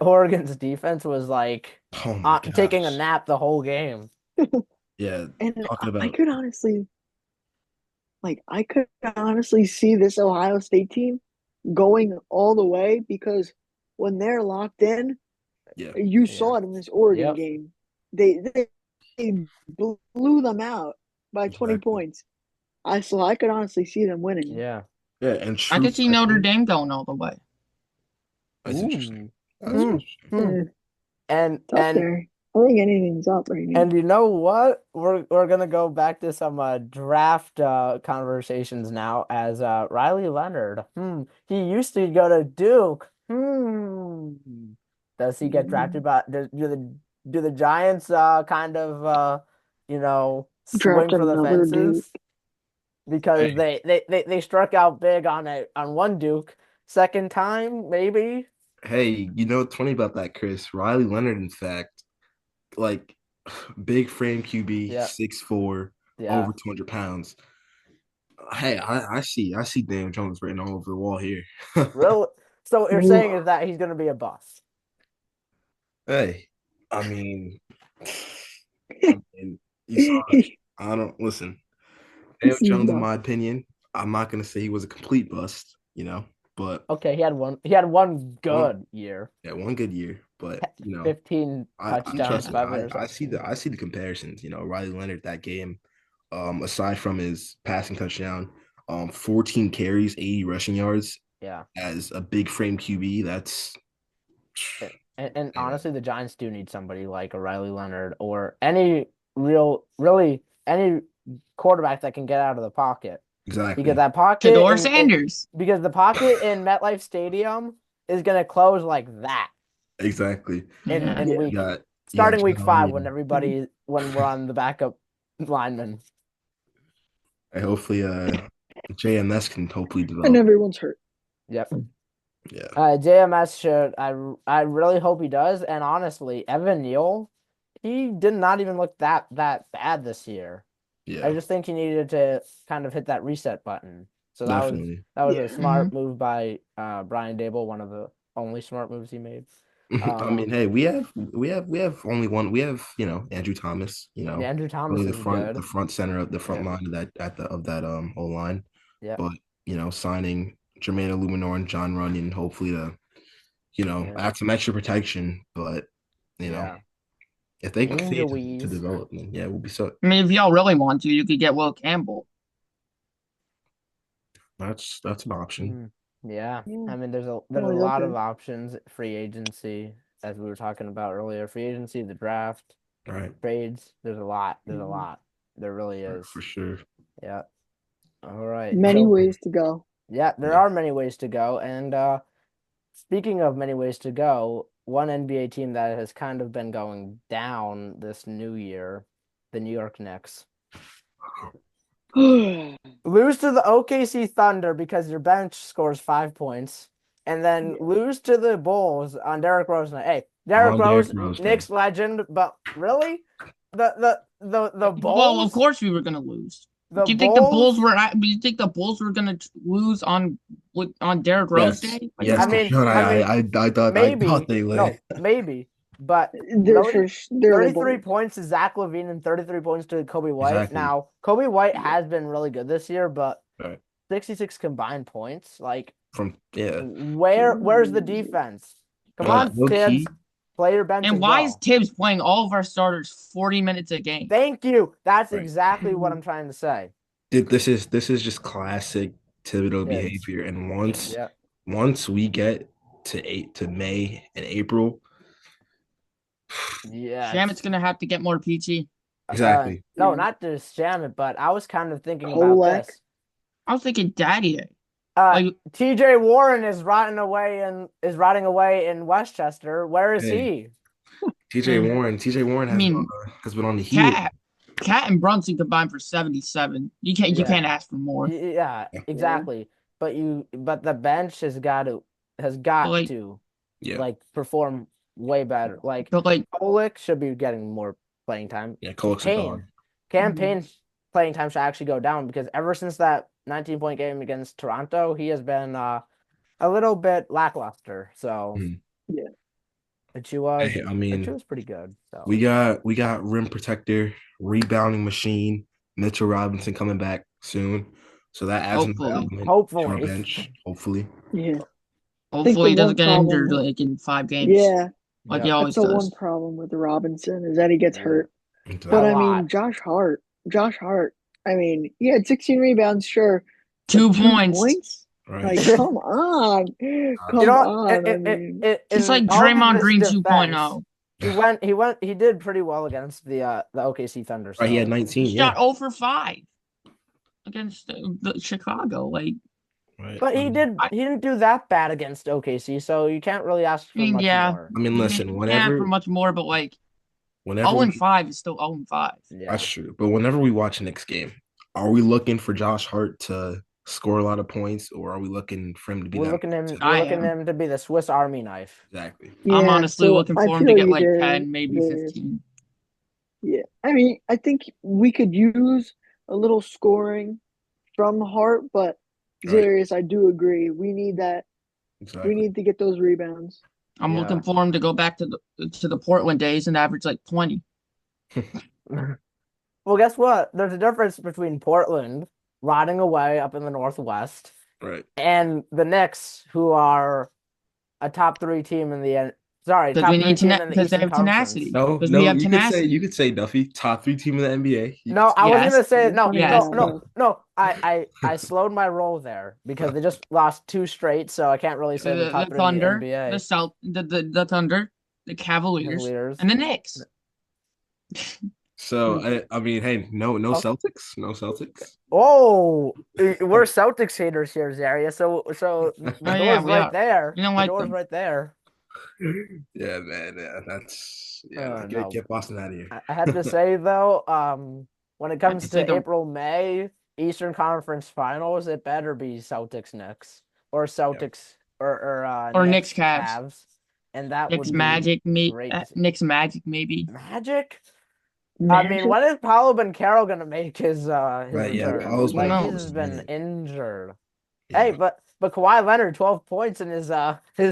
[SPEAKER 1] Oregon's defense was like
[SPEAKER 2] Oh my
[SPEAKER 1] taking a
[SPEAKER 2] gosh.
[SPEAKER 1] nap the whole game.
[SPEAKER 2] Yeah,
[SPEAKER 3] And
[SPEAKER 2] talking
[SPEAKER 3] I
[SPEAKER 2] about
[SPEAKER 3] could honestly, I could honestly see this Ohio State team going all the way because when they're locked in,
[SPEAKER 2] yeah.
[SPEAKER 3] you
[SPEAKER 1] Yeah.
[SPEAKER 3] saw it in this Oregon
[SPEAKER 1] Yep.
[SPEAKER 3] game. They blew them out by 20
[SPEAKER 2] Exactly.
[SPEAKER 3] points. I could honestly see them winning.
[SPEAKER 1] Yeah.
[SPEAKER 2] Yeah, and
[SPEAKER 4] I
[SPEAKER 2] true
[SPEAKER 4] could see Notre
[SPEAKER 2] freshman.
[SPEAKER 4] Dame going all the way.
[SPEAKER 2] That's interesting.
[SPEAKER 1] Ooh.
[SPEAKER 2] That's
[SPEAKER 1] Hmm.
[SPEAKER 2] interesting.
[SPEAKER 1] Hmm.
[SPEAKER 3] Eh,
[SPEAKER 1] And
[SPEAKER 3] it's up there. I think anything's up right now.
[SPEAKER 1] and you know what? We're gonna go back to some draft conversations now as Riley Leonard. He used to go to Duke. Does he get drafted by do the Giants kind of
[SPEAKER 3] Draft
[SPEAKER 1] swing for the
[SPEAKER 3] another Duke.
[SPEAKER 1] fences? Because
[SPEAKER 2] Hey,
[SPEAKER 1] they struck out big on one Duke. Second time, maybe.
[SPEAKER 2] hey, you know what's funny about that, Chris? Riley Leonard, in fact, like big frame QB,
[SPEAKER 1] Yeah,
[SPEAKER 2] 6'4",
[SPEAKER 1] yeah.
[SPEAKER 2] over 200 pounds. Hey, I see Daniel Jones written all over the wall here.
[SPEAKER 1] Real. So what you're saying
[SPEAKER 3] Ooh.
[SPEAKER 1] is that he's gonna be a bust.
[SPEAKER 2] Hey, I mean, I mean, you saw. I don't listen. Daniel
[SPEAKER 3] This is
[SPEAKER 2] Jones, in
[SPEAKER 3] dumb.
[SPEAKER 2] my opinion, I'm not gonna say he was a complete bust, but
[SPEAKER 1] Okay, he had one
[SPEAKER 2] one,
[SPEAKER 1] good year.
[SPEAKER 2] yeah, one good year. But
[SPEAKER 1] 15
[SPEAKER 2] I
[SPEAKER 1] touchdowns,
[SPEAKER 2] trust me.
[SPEAKER 1] five
[SPEAKER 2] I
[SPEAKER 1] interceptions.
[SPEAKER 2] see the comparisons. Riley Leonard that game. Aside from his passing touchdown, 14 carries, 80 rushing yards
[SPEAKER 1] Yeah.
[SPEAKER 2] as a big frame QB. That's
[SPEAKER 1] And
[SPEAKER 2] man,
[SPEAKER 1] honestly, the Giants do need somebody like a Riley Leonard or any really any quarterback that can get out of the pocket. Because
[SPEAKER 2] exactly,
[SPEAKER 1] that pocket
[SPEAKER 4] Shador
[SPEAKER 1] in
[SPEAKER 4] Sanders.
[SPEAKER 1] because the pocket in MetLife Stadium is gonna close like that
[SPEAKER 2] exactly.
[SPEAKER 1] in
[SPEAKER 4] Yeah.
[SPEAKER 1] in
[SPEAKER 3] Yeah.
[SPEAKER 1] week
[SPEAKER 2] You got
[SPEAKER 1] starting week
[SPEAKER 2] John
[SPEAKER 1] five
[SPEAKER 2] Elway.
[SPEAKER 1] when we're on the backup lineman.
[SPEAKER 2] And hopefully, JMS can hopefully
[SPEAKER 3] And
[SPEAKER 2] develop.
[SPEAKER 3] everyone's hurt.
[SPEAKER 1] Yep.
[SPEAKER 2] Yeah,
[SPEAKER 1] JMS should. I really hope he does. And honestly, Evan Neal, he did not even look that bad this year. I
[SPEAKER 2] yeah,
[SPEAKER 1] just think he needed to kind of hit that reset button. So
[SPEAKER 2] definitely.
[SPEAKER 1] that was a
[SPEAKER 3] Yeah.
[SPEAKER 4] Mhm.
[SPEAKER 1] smart move by Brian Dable, one of the only smart moves he made.
[SPEAKER 2] I mean, hey, we have only one. We have Andrew Thomas.
[SPEAKER 1] Andrew Thomas
[SPEAKER 2] Really
[SPEAKER 1] is good.
[SPEAKER 2] the front center of the front
[SPEAKER 1] Yep.
[SPEAKER 2] line of that O line.
[SPEAKER 1] Yep.
[SPEAKER 2] But signing Jermaine Illuminor and John Runyon, hopefully to
[SPEAKER 1] Yeah.
[SPEAKER 2] add some extra protection. But you know,
[SPEAKER 1] Yeah.
[SPEAKER 2] if they can continue to
[SPEAKER 1] Injuries.
[SPEAKER 2] develop, then yeah, we'll be so.
[SPEAKER 4] I mean, if y'all really want to, you could get Will Campbell.
[SPEAKER 2] That's an option.
[SPEAKER 1] Yeah.
[SPEAKER 3] Yeah.
[SPEAKER 1] I mean, there's a
[SPEAKER 3] Oh, he's
[SPEAKER 1] lot
[SPEAKER 3] okay.
[SPEAKER 1] of options. Free agency, as we were talking about earlier. Free agency, the draft,
[SPEAKER 2] All right,
[SPEAKER 1] trades. There's a lot. There's a
[SPEAKER 3] Mhm.
[SPEAKER 1] lot. There really
[SPEAKER 2] all right,
[SPEAKER 1] is.
[SPEAKER 2] for sure.
[SPEAKER 1] Yeah. All right.
[SPEAKER 3] Many
[SPEAKER 1] So
[SPEAKER 3] ways to go.
[SPEAKER 1] yeah, there
[SPEAKER 2] Yeah,
[SPEAKER 1] are many ways to go. And speaking of many ways to go, one NBA team that has kind of been going down this new year, the New York Knicks. Lose to the OKC Thunder because your bench scores 5 points, and then lose to the Bulls on Derrick Rose night. Hey, Derrick
[SPEAKER 2] on Derrick
[SPEAKER 1] Rose,
[SPEAKER 2] Rose day.
[SPEAKER 1] Knicks legend, but really, the
[SPEAKER 4] Well, of
[SPEAKER 1] Bulls,
[SPEAKER 4] course we were gonna lose.
[SPEAKER 1] the
[SPEAKER 4] You think the Bulls
[SPEAKER 1] Bulls.
[SPEAKER 4] were? You think the Bulls were gonna lose on Derrick Rose
[SPEAKER 2] Yes,
[SPEAKER 4] Day? Like,
[SPEAKER 1] I
[SPEAKER 2] yes,
[SPEAKER 4] come
[SPEAKER 2] for
[SPEAKER 4] on.
[SPEAKER 1] mean,
[SPEAKER 2] sure.
[SPEAKER 1] I mean,
[SPEAKER 2] I thought
[SPEAKER 1] maybe
[SPEAKER 2] they would.
[SPEAKER 1] no, maybe, but
[SPEAKER 3] They're
[SPEAKER 1] really,
[SPEAKER 3] the
[SPEAKER 1] 33
[SPEAKER 3] Bulls.
[SPEAKER 1] points to Zach LaVine and 33 points to Kobe White.
[SPEAKER 2] Exactly.
[SPEAKER 1] Now, Kobe White
[SPEAKER 3] Yeah.
[SPEAKER 1] has been really good this year, but
[SPEAKER 2] Right.
[SPEAKER 1] 66 combined points, like.
[SPEAKER 2] From yeah,
[SPEAKER 1] Where's the defense? Come
[SPEAKER 2] but
[SPEAKER 1] on,
[SPEAKER 2] low
[SPEAKER 1] Tibbs.
[SPEAKER 2] key,
[SPEAKER 1] Play your bench
[SPEAKER 4] And
[SPEAKER 1] as
[SPEAKER 4] why is
[SPEAKER 1] well.
[SPEAKER 4] Tibbs playing all of our starters 40 minutes a game?
[SPEAKER 1] Thank you. That's
[SPEAKER 2] right.
[SPEAKER 1] exactly what I'm trying to say.
[SPEAKER 2] This is just classic Thibodeau
[SPEAKER 1] Tibbs.
[SPEAKER 2] behavior. And once
[SPEAKER 1] Yep.
[SPEAKER 2] once we get to May and April,
[SPEAKER 1] Yeah.
[SPEAKER 4] Shamit's gonna have to get more peachy.
[SPEAKER 2] exactly.
[SPEAKER 1] No,
[SPEAKER 3] Yeah.
[SPEAKER 1] not to sham it, but I was kind of thinking about
[SPEAKER 3] Kolak.
[SPEAKER 1] this.
[SPEAKER 4] I was thinking Daddy Day.
[SPEAKER 1] Uh,
[SPEAKER 4] Like,
[SPEAKER 1] TJ Warren is rotting away in Westchester. Where is
[SPEAKER 2] Hey,
[SPEAKER 1] he?
[SPEAKER 2] TJ Warren
[SPEAKER 4] I mean,
[SPEAKER 2] has been on the heel.
[SPEAKER 4] Cat and Brunson combined for 77. You
[SPEAKER 1] Yeah.
[SPEAKER 4] can't ask for more.
[SPEAKER 1] Yeah,
[SPEAKER 2] Yeah,
[SPEAKER 1] exactly. But the bench has
[SPEAKER 4] But
[SPEAKER 1] got
[SPEAKER 4] like,
[SPEAKER 1] to
[SPEAKER 2] yeah,
[SPEAKER 1] like perform way better. Like
[SPEAKER 4] but like,
[SPEAKER 1] Kolek should be getting more playing time.
[SPEAKER 2] yeah. Cole's a dog.
[SPEAKER 1] Campaign's playing time should actually go down because ever since that 19-point game against Toronto, he has been a little bit lackluster. So
[SPEAKER 2] Mhm.
[SPEAKER 3] Yeah.
[SPEAKER 2] Hey, I
[SPEAKER 1] Achu
[SPEAKER 2] mean,
[SPEAKER 1] was pretty good. So
[SPEAKER 2] we got rim protector, rebounding machine, Mitchell Robinson coming back soon. So that adds another
[SPEAKER 4] Hopefully.
[SPEAKER 2] element to our
[SPEAKER 1] hopefully,
[SPEAKER 2] bench, hopefully.
[SPEAKER 3] Yeah. I think the
[SPEAKER 4] Hopefully he doesn't
[SPEAKER 3] one
[SPEAKER 4] get injured
[SPEAKER 3] problem,
[SPEAKER 4] like in 5 games,
[SPEAKER 3] yeah,
[SPEAKER 4] like he
[SPEAKER 1] yep,
[SPEAKER 3] that's
[SPEAKER 4] always
[SPEAKER 3] the one
[SPEAKER 4] does.
[SPEAKER 3] problem with Robinson is that he gets
[SPEAKER 1] yeah,
[SPEAKER 3] hurt.
[SPEAKER 1] a
[SPEAKER 3] But I
[SPEAKER 2] Exactly.
[SPEAKER 3] mean,
[SPEAKER 1] lot.
[SPEAKER 3] Josh Hart, I mean, he had 16 rebounds, sure, but 2
[SPEAKER 4] 2 points.
[SPEAKER 3] points?
[SPEAKER 2] Right.
[SPEAKER 3] Like, come on.
[SPEAKER 1] You know
[SPEAKER 3] Come
[SPEAKER 1] what?
[SPEAKER 3] on. I mean,
[SPEAKER 4] He's
[SPEAKER 1] In
[SPEAKER 4] like
[SPEAKER 1] all of
[SPEAKER 4] Draymond
[SPEAKER 1] his
[SPEAKER 4] Green
[SPEAKER 1] defense,
[SPEAKER 4] 2.0.
[SPEAKER 1] he did pretty well against the OKC Thunder.
[SPEAKER 2] Right. He had
[SPEAKER 1] So
[SPEAKER 2] 19.
[SPEAKER 4] He
[SPEAKER 2] Yeah.
[SPEAKER 4] shot 0 for 5 against the Chicago. Like,
[SPEAKER 2] Right.
[SPEAKER 1] but
[SPEAKER 4] I
[SPEAKER 1] he didn't do that bad against OKC, so you can't really ask for
[SPEAKER 4] mean,
[SPEAKER 1] much
[SPEAKER 4] yeah,
[SPEAKER 1] more.
[SPEAKER 2] I mean, listen,
[SPEAKER 4] you can't ask for
[SPEAKER 2] whenever
[SPEAKER 4] much more, but like
[SPEAKER 2] whenever
[SPEAKER 4] 0 and
[SPEAKER 2] we
[SPEAKER 4] 5 is still 0 and 5.
[SPEAKER 1] Yeah.
[SPEAKER 2] that's true. But whenever we watch a Knicks game, are we looking for Josh Hart to score a lot of points, or are we looking for him to be that
[SPEAKER 4] I
[SPEAKER 1] We're looking
[SPEAKER 4] am.
[SPEAKER 1] him to be the Swiss Army knife.
[SPEAKER 2] exactly?
[SPEAKER 4] I'm
[SPEAKER 3] yeah,
[SPEAKER 4] honestly
[SPEAKER 3] so
[SPEAKER 4] looking
[SPEAKER 3] I
[SPEAKER 4] for him to
[SPEAKER 3] feel
[SPEAKER 4] get
[SPEAKER 3] you
[SPEAKER 4] like
[SPEAKER 3] there,
[SPEAKER 4] 10, maybe
[SPEAKER 3] Darius.
[SPEAKER 4] 15.
[SPEAKER 3] Yeah. I mean, I think we could use a little scoring from Hart, but
[SPEAKER 2] Right.
[SPEAKER 3] Zarius, I do agree. We need that. We
[SPEAKER 2] Exactly.
[SPEAKER 3] need to get those rebounds.
[SPEAKER 4] I'm looking
[SPEAKER 1] Yeah.
[SPEAKER 4] for him to go back to the Portland days and average like 20.
[SPEAKER 1] Well, guess what? There's a difference between Portland rotting away up in the Northwest
[SPEAKER 2] Right.
[SPEAKER 1] and the Knicks, who are a top three team in the
[SPEAKER 4] Because we
[SPEAKER 1] top three
[SPEAKER 4] need
[SPEAKER 1] team in the
[SPEAKER 4] because they
[SPEAKER 1] Eastern
[SPEAKER 4] have
[SPEAKER 1] Conference.
[SPEAKER 4] tenacity.
[SPEAKER 2] No,
[SPEAKER 4] Because we
[SPEAKER 2] no,
[SPEAKER 4] have
[SPEAKER 2] you
[SPEAKER 4] tenacity.
[SPEAKER 2] could say Duffy, top 3 team in the NBA. You could
[SPEAKER 1] No,
[SPEAKER 2] say,
[SPEAKER 1] I wasn't
[SPEAKER 4] Yes.
[SPEAKER 1] gonna say
[SPEAKER 3] You're
[SPEAKER 1] no,
[SPEAKER 3] talking
[SPEAKER 4] Yes.
[SPEAKER 1] no,
[SPEAKER 3] about
[SPEAKER 1] no,
[SPEAKER 3] both.
[SPEAKER 1] no. I slowed my roll there because they just lost two straight, so I can't really say the top
[SPEAKER 4] The
[SPEAKER 1] three in the
[SPEAKER 4] Thunder, the
[SPEAKER 1] NBA.
[SPEAKER 4] South, the Thunder, the Cavaliers,
[SPEAKER 1] Cavaliers.
[SPEAKER 4] and the Knicks.
[SPEAKER 2] so
[SPEAKER 3] Hmm.
[SPEAKER 2] I mean, hey, no
[SPEAKER 1] Oh,
[SPEAKER 2] Celtics, no Celtics.
[SPEAKER 1] oh, we're Celtics haters here, Zaria. So the
[SPEAKER 4] Oh yeah,
[SPEAKER 1] door's
[SPEAKER 4] we
[SPEAKER 1] right
[SPEAKER 4] are.
[SPEAKER 1] there.
[SPEAKER 4] We don't
[SPEAKER 1] The
[SPEAKER 4] like
[SPEAKER 1] door's
[SPEAKER 4] them.
[SPEAKER 1] right there.
[SPEAKER 2] Yeah, man. Yeah, that's yeah.
[SPEAKER 1] No.
[SPEAKER 2] Get Boston out of here.
[SPEAKER 1] I have to say though, when it
[SPEAKER 4] I have to
[SPEAKER 1] comes
[SPEAKER 4] say
[SPEAKER 1] to
[SPEAKER 4] the
[SPEAKER 1] April, May, Eastern Conference Finals, it better be Celtics Knicks or
[SPEAKER 2] Yeah,
[SPEAKER 1] Celtics or
[SPEAKER 4] or Knicks
[SPEAKER 1] Knicks
[SPEAKER 4] Cavs,
[SPEAKER 1] Cavs, and that
[SPEAKER 4] Knicks
[SPEAKER 1] would be
[SPEAKER 4] Magic, me,
[SPEAKER 1] great to see.
[SPEAKER 4] Knicks Magic maybe.
[SPEAKER 1] Magic? I mean,
[SPEAKER 3] Magic?
[SPEAKER 1] when is Paolo Banchero gonna make his
[SPEAKER 2] right. Yeah,
[SPEAKER 1] return?
[SPEAKER 2] Paolo's
[SPEAKER 4] Who
[SPEAKER 2] been
[SPEAKER 1] Like
[SPEAKER 2] out
[SPEAKER 1] he's
[SPEAKER 2] for a
[SPEAKER 4] knows?
[SPEAKER 1] been
[SPEAKER 2] minute.
[SPEAKER 1] injured. Hey,
[SPEAKER 2] Yeah,
[SPEAKER 1] but Kawhi Leonard, 12 points in his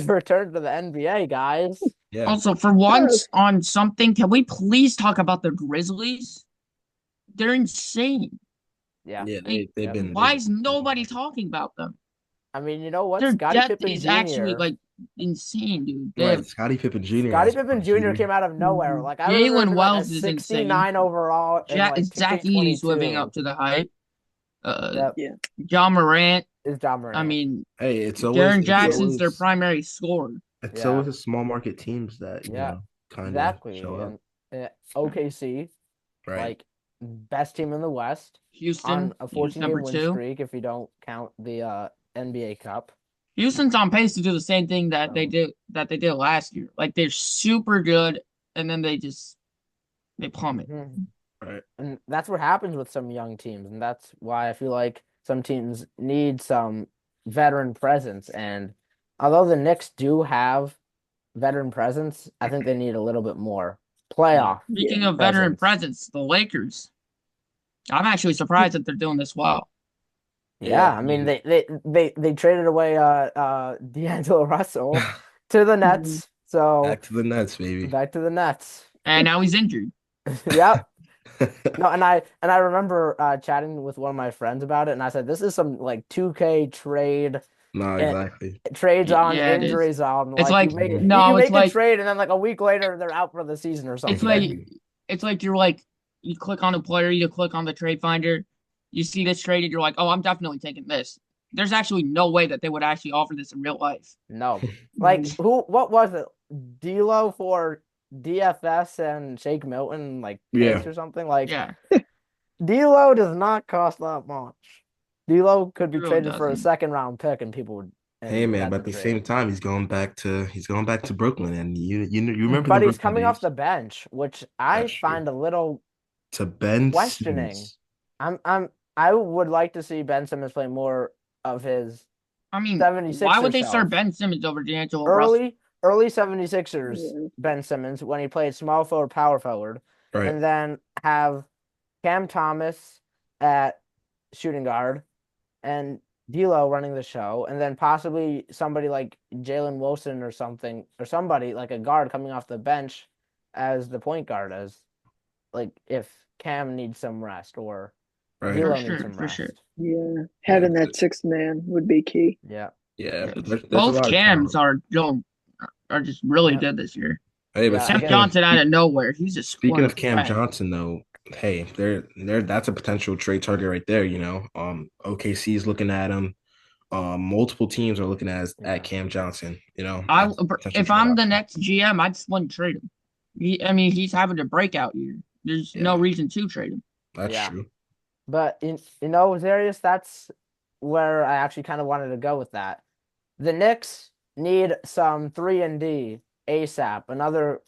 [SPEAKER 1] return to the NBA, guys.
[SPEAKER 2] yeah,
[SPEAKER 4] Also, for
[SPEAKER 3] Uh,
[SPEAKER 4] once on something, can we please talk about the Grizzlies? They're insane.
[SPEAKER 1] Yeah.
[SPEAKER 2] yeah.
[SPEAKER 4] Like,
[SPEAKER 1] Yep.
[SPEAKER 4] why is nobody talking about them?
[SPEAKER 1] I mean, you know what?
[SPEAKER 4] Their
[SPEAKER 1] Scottie
[SPEAKER 4] depth
[SPEAKER 1] Pippen
[SPEAKER 4] is actually
[SPEAKER 1] Jr.
[SPEAKER 4] like insane, dude. They
[SPEAKER 2] right.
[SPEAKER 4] have
[SPEAKER 2] Scottie Pippen Jr.
[SPEAKER 1] Scottie
[SPEAKER 2] has
[SPEAKER 1] Pippen
[SPEAKER 2] been
[SPEAKER 1] Jr.
[SPEAKER 2] shooting.
[SPEAKER 1] came out of nowhere. Like I remember him
[SPEAKER 4] Jalen
[SPEAKER 1] being like a
[SPEAKER 4] Wells is insane.
[SPEAKER 1] 69 overall in like
[SPEAKER 4] Zach Healy's living up
[SPEAKER 1] 2K22.
[SPEAKER 4] to the hype. Uh,
[SPEAKER 1] Yep,
[SPEAKER 3] yeah.
[SPEAKER 4] John Morant.
[SPEAKER 1] is John
[SPEAKER 4] I
[SPEAKER 1] Morant.
[SPEAKER 4] mean,
[SPEAKER 2] Hey,
[SPEAKER 4] Jaren Jackson's their primary scorer.
[SPEAKER 2] it's
[SPEAKER 1] Yeah,
[SPEAKER 2] always the small market teams that
[SPEAKER 1] yeah,
[SPEAKER 2] kind of show
[SPEAKER 1] exactly.
[SPEAKER 2] up.
[SPEAKER 1] And OKC,
[SPEAKER 2] Right.
[SPEAKER 1] like best team in the West, on
[SPEAKER 4] Houston,
[SPEAKER 1] a
[SPEAKER 4] he's
[SPEAKER 1] 14
[SPEAKER 4] number
[SPEAKER 1] game win
[SPEAKER 4] two.
[SPEAKER 1] streak if you don't count the NBA Cup.
[SPEAKER 4] Houston's on pace to do the same thing
[SPEAKER 1] So,
[SPEAKER 4] that they did last year. Like they're super good, and then they plummet.
[SPEAKER 1] mhm.
[SPEAKER 2] Right.
[SPEAKER 1] And that's what happens with some young teams, and that's why I feel like some teams need some veteran presence. And although the Knicks do have veteran presence, I think they need a little bit more playoff
[SPEAKER 4] Speaking
[SPEAKER 3] Yeah.
[SPEAKER 4] of veteran
[SPEAKER 1] presence.
[SPEAKER 4] presence, the Lakers. I'm actually surprised that they're doing this well.
[SPEAKER 2] Yeah.
[SPEAKER 1] Yeah, I mean they traded away D'Angelo Russell to the
[SPEAKER 3] Mhm.
[SPEAKER 1] Nets, so
[SPEAKER 2] back to the Nets, baby.
[SPEAKER 1] back to the Nets.
[SPEAKER 4] And now he's injured.
[SPEAKER 1] Yep. No, and I remember chatting with one of my friends about it, and I said this is some like 2K trade
[SPEAKER 2] No,
[SPEAKER 1] and
[SPEAKER 2] exactly.
[SPEAKER 1] trades on
[SPEAKER 4] Yeah, it is.
[SPEAKER 1] injuries on.
[SPEAKER 4] It's
[SPEAKER 1] Like
[SPEAKER 4] like
[SPEAKER 2] Mhm.
[SPEAKER 1] you
[SPEAKER 4] no,
[SPEAKER 1] make a trade, and then like a week later they're out for the season or
[SPEAKER 4] it's
[SPEAKER 1] something.
[SPEAKER 4] like
[SPEAKER 2] Exactly.
[SPEAKER 4] it's like you're like you click on a player, you click on the trade finder, you see this trade, and you're like, oh, I'm definitely taking this. There's actually no way that they would actually offer this in real life.
[SPEAKER 1] No, like
[SPEAKER 3] Mhm.
[SPEAKER 1] what was it? D'Lo for DFS and Shake Milton like
[SPEAKER 2] Yeah.
[SPEAKER 1] picks or something like.
[SPEAKER 4] Yeah,
[SPEAKER 1] D'Lo does not cost that much. D'Lo could
[SPEAKER 4] it
[SPEAKER 1] be
[SPEAKER 4] really
[SPEAKER 1] traded for a
[SPEAKER 4] doesn't.
[SPEAKER 1] second round pick, and people would,
[SPEAKER 2] Hey
[SPEAKER 1] and
[SPEAKER 2] man,
[SPEAKER 1] that's
[SPEAKER 2] but
[SPEAKER 1] a
[SPEAKER 2] at the
[SPEAKER 1] trade.
[SPEAKER 2] same time, he's going back to Brooklyn, and you remember the
[SPEAKER 1] But he's
[SPEAKER 2] Brooklyn
[SPEAKER 1] coming off
[SPEAKER 2] days.
[SPEAKER 1] the bench, which I
[SPEAKER 2] That's true.
[SPEAKER 1] find a little
[SPEAKER 2] To Ben
[SPEAKER 1] questioning.
[SPEAKER 2] Simmons.
[SPEAKER 1] I would like to see Ben Simmons play more of his
[SPEAKER 4] I mean, why would
[SPEAKER 1] 76er
[SPEAKER 4] they start
[SPEAKER 1] self.
[SPEAKER 4] Ben Simmons over D'Angelo Russell?
[SPEAKER 1] Early 76ers
[SPEAKER 3] Yeah.
[SPEAKER 1] Ben Simmons when he played small forward, power forward,
[SPEAKER 2] Right.
[SPEAKER 1] and then have Cam Thomas at shooting guard and D'Lo running the show, and then possibly somebody like Jalen Wilson or something, or somebody like a guard coming off the bench as the point guard, as like if Cam needs some rest or
[SPEAKER 2] Right.
[SPEAKER 4] For
[SPEAKER 1] D'Lo needs
[SPEAKER 4] sure,
[SPEAKER 1] some
[SPEAKER 4] for sure.
[SPEAKER 1] rest.
[SPEAKER 3] Yeah,
[SPEAKER 2] Yeah.
[SPEAKER 3] having that sixth man would be key.
[SPEAKER 1] Yeah.
[SPEAKER 2] Yeah,
[SPEAKER 4] Yeah.
[SPEAKER 2] but there's a
[SPEAKER 4] Both
[SPEAKER 2] lot of
[SPEAKER 4] Cams
[SPEAKER 2] talent.
[SPEAKER 4] are just really
[SPEAKER 1] Yeah.
[SPEAKER 4] good this year.
[SPEAKER 2] Hey, but
[SPEAKER 1] Yeah.
[SPEAKER 4] Cam
[SPEAKER 1] Again,
[SPEAKER 4] Johnson out of nowhere, he's a
[SPEAKER 2] speaking
[SPEAKER 4] scoring
[SPEAKER 2] of Cam
[SPEAKER 4] threat.
[SPEAKER 2] Johnson, though, hey, they're that's a potential trade target right there. OKC is looking at him. Multiple teams are looking at
[SPEAKER 1] yeah.
[SPEAKER 2] Cam Johnson.
[SPEAKER 4] I
[SPEAKER 2] As a potential
[SPEAKER 4] if
[SPEAKER 2] trade
[SPEAKER 4] I'm the
[SPEAKER 2] option.
[SPEAKER 4] next GM, I just wouldn't trade him. I mean, he's having a breakout year. There's no
[SPEAKER 2] Yeah,
[SPEAKER 4] reason to trade him.
[SPEAKER 2] that's
[SPEAKER 1] Yeah.
[SPEAKER 2] true.
[SPEAKER 1] But Zarius, that's where I actually kind of wanted to go with that. The Knicks need some 3-and-D ASAP, another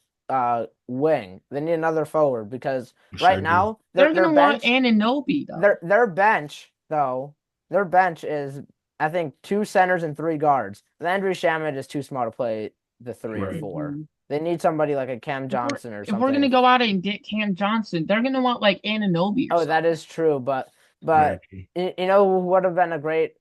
[SPEAKER 1] wing. They need another forward because
[SPEAKER 2] Sure
[SPEAKER 1] right
[SPEAKER 2] do.
[SPEAKER 1] now
[SPEAKER 4] They're
[SPEAKER 1] their
[SPEAKER 4] gonna want
[SPEAKER 1] bench
[SPEAKER 4] Anunoby though.
[SPEAKER 1] their bench though, their bench is I think 2 centers and 3 guards. Landry Shamet is too small to play the 3 or 4.
[SPEAKER 3] Mhm.
[SPEAKER 1] They need somebody like a Cam Johnson or
[SPEAKER 4] If we're gonna
[SPEAKER 1] something.
[SPEAKER 4] go out and get Cam Johnson, they're gonna want like Anunoby or
[SPEAKER 1] Oh,
[SPEAKER 4] something.
[SPEAKER 1] that is true, but
[SPEAKER 2] Very
[SPEAKER 1] but
[SPEAKER 2] true.
[SPEAKER 1] who would have been a great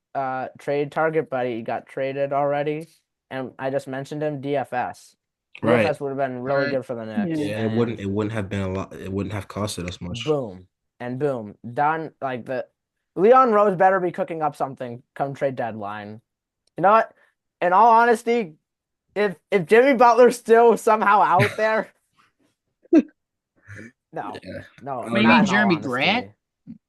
[SPEAKER 1] trade target, but he got traded already, and I just mentioned him. DFS.
[SPEAKER 2] Right.
[SPEAKER 1] DFS would have been really
[SPEAKER 4] Right.
[SPEAKER 1] good for the Knicks,
[SPEAKER 3] Yeah.
[SPEAKER 2] Yeah,
[SPEAKER 1] and
[SPEAKER 2] it wouldn't have been a lot. It wouldn't have costed us much.
[SPEAKER 1] boom and boom done. Like the Leon Rose better be cooking up something come trade deadline. You know what? In all honesty, if Jimmy Butler's still somehow out there, no,
[SPEAKER 2] Yeah.
[SPEAKER 1] no,
[SPEAKER 4] What do you
[SPEAKER 1] not
[SPEAKER 4] mean,
[SPEAKER 1] in all
[SPEAKER 4] Jeremy Grant?
[SPEAKER 1] honesty.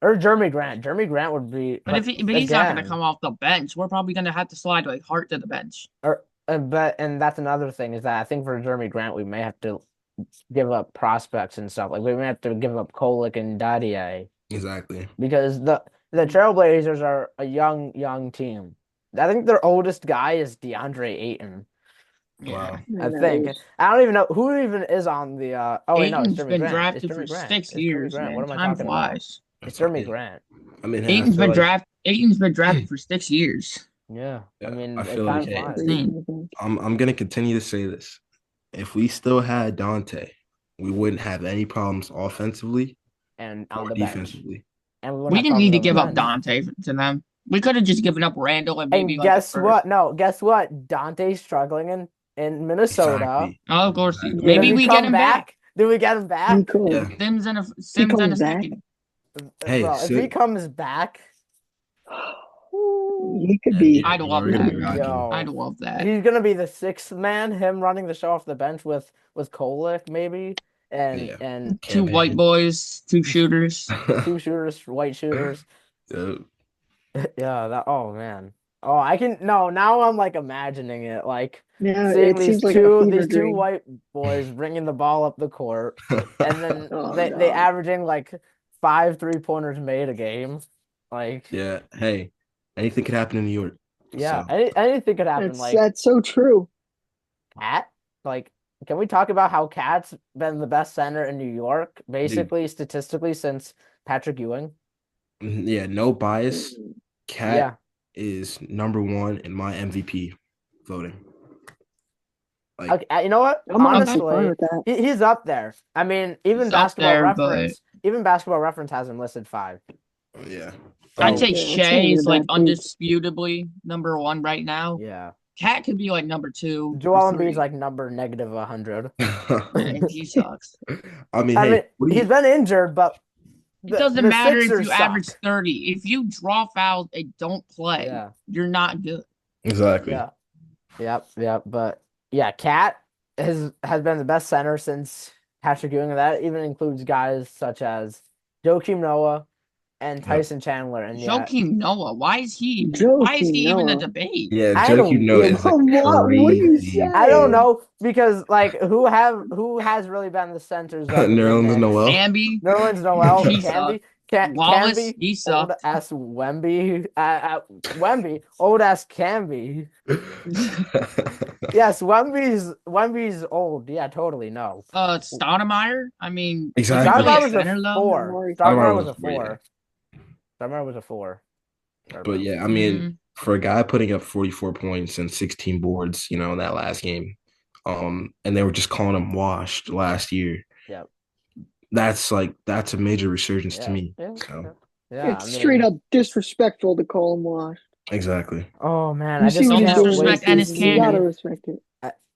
[SPEAKER 1] Or Jeremy Grant. Jeremy Grant would be,
[SPEAKER 4] But but he's not gonna
[SPEAKER 1] again,
[SPEAKER 4] come off the bench. We're probably gonna have to slide like Hart to the bench.
[SPEAKER 1] or and that's another thing is that I think for Jeremy Grant we may have to give up prospects and stuff. Like we may have to give up Kolek and Dadier
[SPEAKER 2] Exactly.
[SPEAKER 1] because the Trailblazers are a young team. I think their oldest guy is DeAndre Ayton.
[SPEAKER 2] Wow.
[SPEAKER 1] I think.
[SPEAKER 3] Nice.
[SPEAKER 1] I don't even know who even is on the oh wait, no, it's
[SPEAKER 4] Ayton's
[SPEAKER 1] Jeremy
[SPEAKER 4] been
[SPEAKER 1] Grant. It's
[SPEAKER 4] drafted
[SPEAKER 1] Jeremy
[SPEAKER 4] for
[SPEAKER 1] Grant.
[SPEAKER 4] 6 years,
[SPEAKER 1] What
[SPEAKER 4] man.
[SPEAKER 1] am I
[SPEAKER 4] Time
[SPEAKER 1] talking about?
[SPEAKER 4] flies.
[SPEAKER 1] It's
[SPEAKER 2] That's
[SPEAKER 1] Jeremy
[SPEAKER 2] okay.
[SPEAKER 1] Grant.
[SPEAKER 2] I mean, hey, I feel like
[SPEAKER 4] Ayton's been drafted for 6 years.
[SPEAKER 1] Yeah. I
[SPEAKER 2] yeah,
[SPEAKER 1] mean
[SPEAKER 2] I
[SPEAKER 1] it
[SPEAKER 2] feel like
[SPEAKER 1] time
[SPEAKER 2] hey,
[SPEAKER 1] flies.
[SPEAKER 4] Insane.
[SPEAKER 2] I'm gonna continue to say this. If we still had Dante, we wouldn't have any problems offensively
[SPEAKER 1] And
[SPEAKER 2] or
[SPEAKER 1] on the bench.
[SPEAKER 2] defensively.
[SPEAKER 1] And we wouldn't
[SPEAKER 4] We
[SPEAKER 1] have
[SPEAKER 4] didn't need
[SPEAKER 1] problems
[SPEAKER 4] to
[SPEAKER 1] on the
[SPEAKER 4] give up
[SPEAKER 1] bench.
[SPEAKER 4] Dante to them. We could have just given up Randall and maybe
[SPEAKER 1] And
[SPEAKER 4] like a
[SPEAKER 1] guess
[SPEAKER 4] first.
[SPEAKER 1] what? No, guess what? Dante's struggling in Minnesota.
[SPEAKER 2] Exactly.
[SPEAKER 4] Oh, of course.
[SPEAKER 2] Exactly.
[SPEAKER 1] Does
[SPEAKER 4] Maybe
[SPEAKER 1] he
[SPEAKER 4] we get
[SPEAKER 1] come
[SPEAKER 4] him back.
[SPEAKER 1] back? Do we get him
[SPEAKER 3] He
[SPEAKER 1] back?
[SPEAKER 2] Yeah.
[SPEAKER 3] could.
[SPEAKER 4] Sims and a
[SPEAKER 3] comes back.
[SPEAKER 4] second.
[SPEAKER 2] Hey,
[SPEAKER 1] Bro, if he comes back,
[SPEAKER 3] He could
[SPEAKER 2] yeah,
[SPEAKER 3] be.
[SPEAKER 4] I'd love
[SPEAKER 2] we're gonna
[SPEAKER 4] that,
[SPEAKER 2] be
[SPEAKER 4] man.
[SPEAKER 2] rocking.
[SPEAKER 4] I'd
[SPEAKER 1] yo,
[SPEAKER 4] love that.
[SPEAKER 1] he's gonna be the sixth man, him running the show off the bench with Kolek maybe,
[SPEAKER 2] Yeah.
[SPEAKER 1] and
[SPEAKER 4] Two white
[SPEAKER 2] Campaign.
[SPEAKER 4] boys, two shooters.
[SPEAKER 1] two shooters, white shooters.
[SPEAKER 2] Yeah.
[SPEAKER 1] Yeah, that oh man. Oh, I can no, now I'm like imagining it, like
[SPEAKER 3] Yeah,
[SPEAKER 1] seeing
[SPEAKER 3] it seems like a fever
[SPEAKER 1] these two
[SPEAKER 3] dream.
[SPEAKER 1] white boys bringing the ball up the court, and then
[SPEAKER 3] Oh
[SPEAKER 1] they
[SPEAKER 3] no.
[SPEAKER 1] averaging like 5 3-pointers made a game. Like
[SPEAKER 2] Yeah. Hey, anything could happen in New York.
[SPEAKER 1] yeah,
[SPEAKER 2] So
[SPEAKER 1] anything could happen. Like
[SPEAKER 3] That's so true.
[SPEAKER 1] Cat, like can we talk about how Cat's been the best center in New York,
[SPEAKER 2] dude,
[SPEAKER 1] basically statistically since Patrick Ewing?
[SPEAKER 2] yeah, no bias. Cat
[SPEAKER 1] Yeah.
[SPEAKER 2] is #1 in my MVP voting. Like,
[SPEAKER 1] Okay, you know what?
[SPEAKER 3] I'm honestly
[SPEAKER 1] Honestly,
[SPEAKER 3] fine with that.
[SPEAKER 1] he's up there. I mean,
[SPEAKER 4] He's up there, but
[SPEAKER 1] Even Basketball Reference has him listed 5.
[SPEAKER 2] yeah.
[SPEAKER 4] I'd
[SPEAKER 2] Oh,
[SPEAKER 4] say
[SPEAKER 3] Yeah, it's not
[SPEAKER 4] Shea
[SPEAKER 3] even
[SPEAKER 4] is
[SPEAKER 3] a
[SPEAKER 4] like
[SPEAKER 3] bad pick.
[SPEAKER 4] undisputably #1 right now.
[SPEAKER 1] Yeah.
[SPEAKER 4] Cat could be like #2
[SPEAKER 1] Joel
[SPEAKER 4] or
[SPEAKER 1] Embiid's
[SPEAKER 4] 3.
[SPEAKER 1] like number negative 100.
[SPEAKER 4] And he sucks.
[SPEAKER 2] I mean,
[SPEAKER 1] I
[SPEAKER 2] hey,
[SPEAKER 1] mean,
[SPEAKER 2] what do
[SPEAKER 1] he's
[SPEAKER 2] you?
[SPEAKER 1] been injured, but
[SPEAKER 4] It doesn't
[SPEAKER 1] the
[SPEAKER 4] matter if
[SPEAKER 1] Sixers
[SPEAKER 4] you
[SPEAKER 1] suck.
[SPEAKER 4] average 30. If you draw fouls and don't play,
[SPEAKER 1] Yeah.
[SPEAKER 4] you're not good.
[SPEAKER 2] Exactly.
[SPEAKER 1] Yeah. Yep. But yeah, Cat has been the best center since Patrick Ewing, and that even includes guys such as Joakim Noah and Tyson Chandler. And yeah,
[SPEAKER 4] Joakim Noah, why is he
[SPEAKER 3] Joakim
[SPEAKER 4] even a
[SPEAKER 3] Noah.
[SPEAKER 4] debate?
[SPEAKER 2] Yeah,
[SPEAKER 1] I
[SPEAKER 2] Joe,
[SPEAKER 1] don't-
[SPEAKER 2] you know, is like
[SPEAKER 3] What do you
[SPEAKER 2] crazy.
[SPEAKER 3] say?
[SPEAKER 1] I don't know because like who has really been the centers of the
[SPEAKER 2] Nerlens
[SPEAKER 1] Knicks?
[SPEAKER 2] Noel.
[SPEAKER 4] Amby,
[SPEAKER 1] Nerlens Noel,
[SPEAKER 4] he
[SPEAKER 1] Camby,
[SPEAKER 4] Wallace,
[SPEAKER 1] Camby,
[SPEAKER 4] he
[SPEAKER 1] old
[SPEAKER 4] sucked.
[SPEAKER 1] ass Wemby, Wemby, old ass Camby. Yes, Wemby's old. Yeah, totally. No,
[SPEAKER 4] Stoudemire, I mean,
[SPEAKER 2] Exactly.
[SPEAKER 4] was he really
[SPEAKER 1] Stoudemire
[SPEAKER 4] a
[SPEAKER 1] was a
[SPEAKER 4] center though?
[SPEAKER 1] 4.
[SPEAKER 3] Stoudemire
[SPEAKER 1] Stoudemire
[SPEAKER 2] was
[SPEAKER 1] was a
[SPEAKER 2] a 4, yeah.
[SPEAKER 1] 4. Stoudemire was a 4.
[SPEAKER 2] But yeah, I mean, for a guy putting up 44 points and 16 boards, in that last game, and they were just calling him washed last year.
[SPEAKER 1] Yeah.
[SPEAKER 2] That's a major resurgence to me.
[SPEAKER 1] Yeah.
[SPEAKER 2] So
[SPEAKER 1] Yeah,
[SPEAKER 3] It's straight up disrespectful to call him washed.
[SPEAKER 2] Exactly.
[SPEAKER 1] Oh man,
[SPEAKER 3] You
[SPEAKER 1] I
[SPEAKER 3] see
[SPEAKER 1] just
[SPEAKER 3] what
[SPEAKER 4] Don't
[SPEAKER 3] he's
[SPEAKER 1] can't
[SPEAKER 3] doing
[SPEAKER 1] wait
[SPEAKER 4] disrespect
[SPEAKER 3] this
[SPEAKER 1] to
[SPEAKER 4] Ennis
[SPEAKER 3] season. You
[SPEAKER 1] see.
[SPEAKER 3] gotta
[SPEAKER 4] Cantor.
[SPEAKER 3] respect it.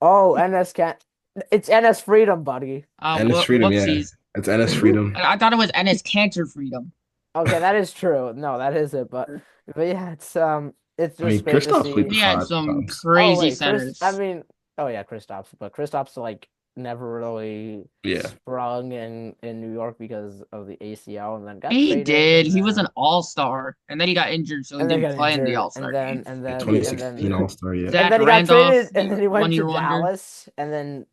[SPEAKER 1] Oh, NS can't. It's NS Freedom, buddy.
[SPEAKER 2] NS Freedom, yeah.
[SPEAKER 4] Whoopsies.
[SPEAKER 2] It's NS Freedom.
[SPEAKER 4] I thought it was Ennis Cantor Freedom.
[SPEAKER 1] Okay, that is true. No, that is it. But yeah, it's
[SPEAKER 2] I
[SPEAKER 1] just
[SPEAKER 2] mean,
[SPEAKER 1] great to
[SPEAKER 2] Kristaps played
[SPEAKER 1] see.
[SPEAKER 2] the
[SPEAKER 4] He had
[SPEAKER 2] five
[SPEAKER 4] some
[SPEAKER 2] times.
[SPEAKER 1] Oh
[SPEAKER 4] crazy
[SPEAKER 1] wait, I
[SPEAKER 4] centers.
[SPEAKER 1] mean, oh yeah, Kristaps, but Kristaps like never really
[SPEAKER 2] Yeah.
[SPEAKER 1] sprung in New York because of the ACL, and then got
[SPEAKER 4] He
[SPEAKER 1] traded,
[SPEAKER 4] did. He was an all-star, and then he got injured, so he
[SPEAKER 1] and then
[SPEAKER 4] didn't
[SPEAKER 1] got
[SPEAKER 4] play in the
[SPEAKER 1] injured,
[SPEAKER 4] all-star game.
[SPEAKER 2] Yeah, 2016 All-Star, yeah.
[SPEAKER 1] and
[SPEAKER 4] Zach
[SPEAKER 1] then he got
[SPEAKER 4] Randolph,
[SPEAKER 1] traded, and then he went to
[SPEAKER 4] 1 year wonder.
[SPEAKER 1] Dallas, and then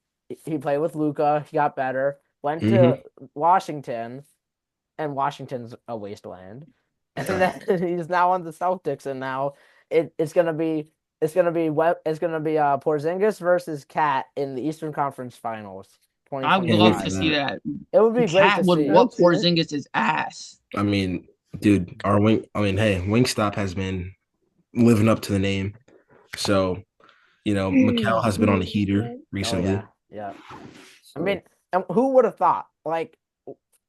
[SPEAKER 1] he played with Luca. He got better. Went to
[SPEAKER 2] Mm-hmm.
[SPEAKER 1] Washington, and Washington's a wasteland. And then he's now on the Celtics, and now it's gonna be Porzingis versus Cat in the Eastern Conference Finals,
[SPEAKER 4] I would love
[SPEAKER 1] 2025.
[SPEAKER 4] to see that.
[SPEAKER 1] It would be great
[SPEAKER 4] Cat
[SPEAKER 1] to
[SPEAKER 4] would
[SPEAKER 1] see.
[SPEAKER 3] I'd
[SPEAKER 4] whoop
[SPEAKER 3] see that.
[SPEAKER 4] Porzingis' ass.
[SPEAKER 2] I mean, dude, hey, Wingstop has been living up to the name. So, Mikal has been on the heater
[SPEAKER 1] Oh
[SPEAKER 2] recently.
[SPEAKER 1] yeah, yeah. I
[SPEAKER 2] So,
[SPEAKER 1] mean, and who would have thought, like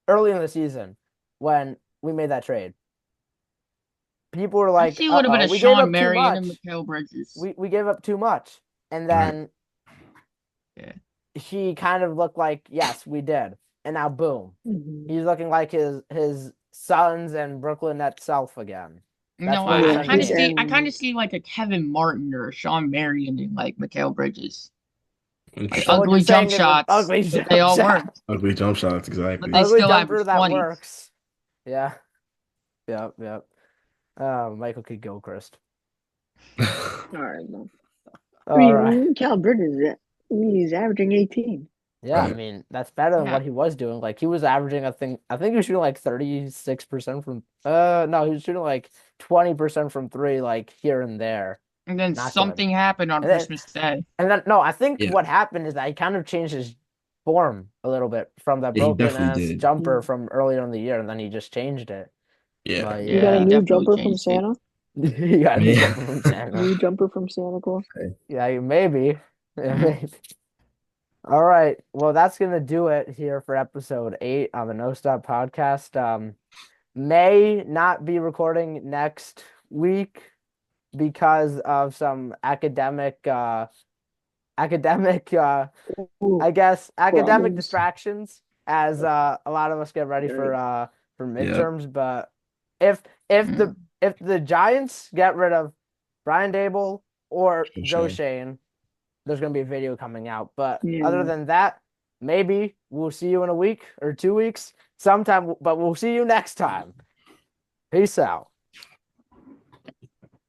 [SPEAKER 1] early in the season when we made that trade, people were
[SPEAKER 4] I
[SPEAKER 1] like,
[SPEAKER 4] see a little bit
[SPEAKER 1] "Uh-oh,
[SPEAKER 4] of
[SPEAKER 1] we gave
[SPEAKER 4] Sean
[SPEAKER 1] up too
[SPEAKER 4] Marion and
[SPEAKER 1] much.
[SPEAKER 4] Mikal Bridges.
[SPEAKER 1] We gave up too much," and
[SPEAKER 2] right.
[SPEAKER 1] then
[SPEAKER 4] Yeah.
[SPEAKER 1] he kind of looked like, yes, we did. And now boom. He's looking like his Suns and Brooklyn Nets self again. That's
[SPEAKER 4] No,
[SPEAKER 1] what he's
[SPEAKER 3] Yeah,
[SPEAKER 4] I
[SPEAKER 1] trying to
[SPEAKER 4] kind of
[SPEAKER 3] he's
[SPEAKER 1] do.
[SPEAKER 4] see I
[SPEAKER 3] and
[SPEAKER 4] kind of see like a Kevin Martin or a Sean Marion and like Mikal Bridges. Like
[SPEAKER 1] So
[SPEAKER 2] Interesting.
[SPEAKER 1] what you're
[SPEAKER 4] ugly jump
[SPEAKER 1] saying is an
[SPEAKER 4] shots,
[SPEAKER 1] ugly
[SPEAKER 4] but they
[SPEAKER 1] jump
[SPEAKER 4] all
[SPEAKER 1] shot.
[SPEAKER 4] work.
[SPEAKER 2] Ugly jump shots,
[SPEAKER 4] But
[SPEAKER 2] exactly.
[SPEAKER 4] they
[SPEAKER 1] Ugly
[SPEAKER 4] still
[SPEAKER 1] jumper
[SPEAKER 4] average
[SPEAKER 1] that
[SPEAKER 4] 20.
[SPEAKER 1] works. Yeah. Yep, yep. Michael Kidd Gilchrist.
[SPEAKER 3] all right, man. I
[SPEAKER 1] All right.
[SPEAKER 3] mean, Cal Bridges, he's averaging 18.
[SPEAKER 1] Yeah, I
[SPEAKER 2] Right.
[SPEAKER 1] mean, that's better than
[SPEAKER 4] Yeah.
[SPEAKER 1] what he was doing. Like he was averaging, I think he was shooting like 36% from no, he was shooting like 20% from three, like here and there.
[SPEAKER 4] And then
[SPEAKER 1] Not good.
[SPEAKER 4] something happened on
[SPEAKER 1] And then
[SPEAKER 4] Christmas Day.
[SPEAKER 1] no, I think
[SPEAKER 2] Yeah.
[SPEAKER 1] what happened is that he kind of changed his form a little bit from that
[SPEAKER 2] Yeah, he
[SPEAKER 1] broken
[SPEAKER 2] definitely
[SPEAKER 1] ass
[SPEAKER 2] did.
[SPEAKER 1] jumper from earlier in the year, and then he just changed it.
[SPEAKER 2] Yeah.
[SPEAKER 1] But
[SPEAKER 3] You got
[SPEAKER 4] Yeah,
[SPEAKER 3] a
[SPEAKER 4] he
[SPEAKER 1] yeah,
[SPEAKER 3] new
[SPEAKER 4] definitely
[SPEAKER 3] jumper from
[SPEAKER 4] changed it.
[SPEAKER 3] Santa?
[SPEAKER 1] he got a new
[SPEAKER 2] Yeah.
[SPEAKER 1] jumper from Santa.
[SPEAKER 3] New jumper from Santa Claus?
[SPEAKER 1] Yeah, maybe. Yeah,
[SPEAKER 4] Mhm.
[SPEAKER 1] maybe. All right. Well, that's gonna do it here for episode 8 on the No Stop podcast. May not be recording next week because of some academic
[SPEAKER 3] Ooh,
[SPEAKER 1] I guess academic
[SPEAKER 3] problems.
[SPEAKER 1] distractions as a lot of us get ready
[SPEAKER 3] Right.
[SPEAKER 1] for
[SPEAKER 2] Yeah.
[SPEAKER 1] midterms. But if if the
[SPEAKER 4] Mm.
[SPEAKER 1] if the Giants get rid of Brian Dable or Joe
[SPEAKER 2] Shane.
[SPEAKER 1] Shane, there's gonna be a video coming out. But other
[SPEAKER 3] Yeah.
[SPEAKER 1] than that, maybe we'll see you in a week or 2 weeks sometime. But we'll see you next time. Peace out.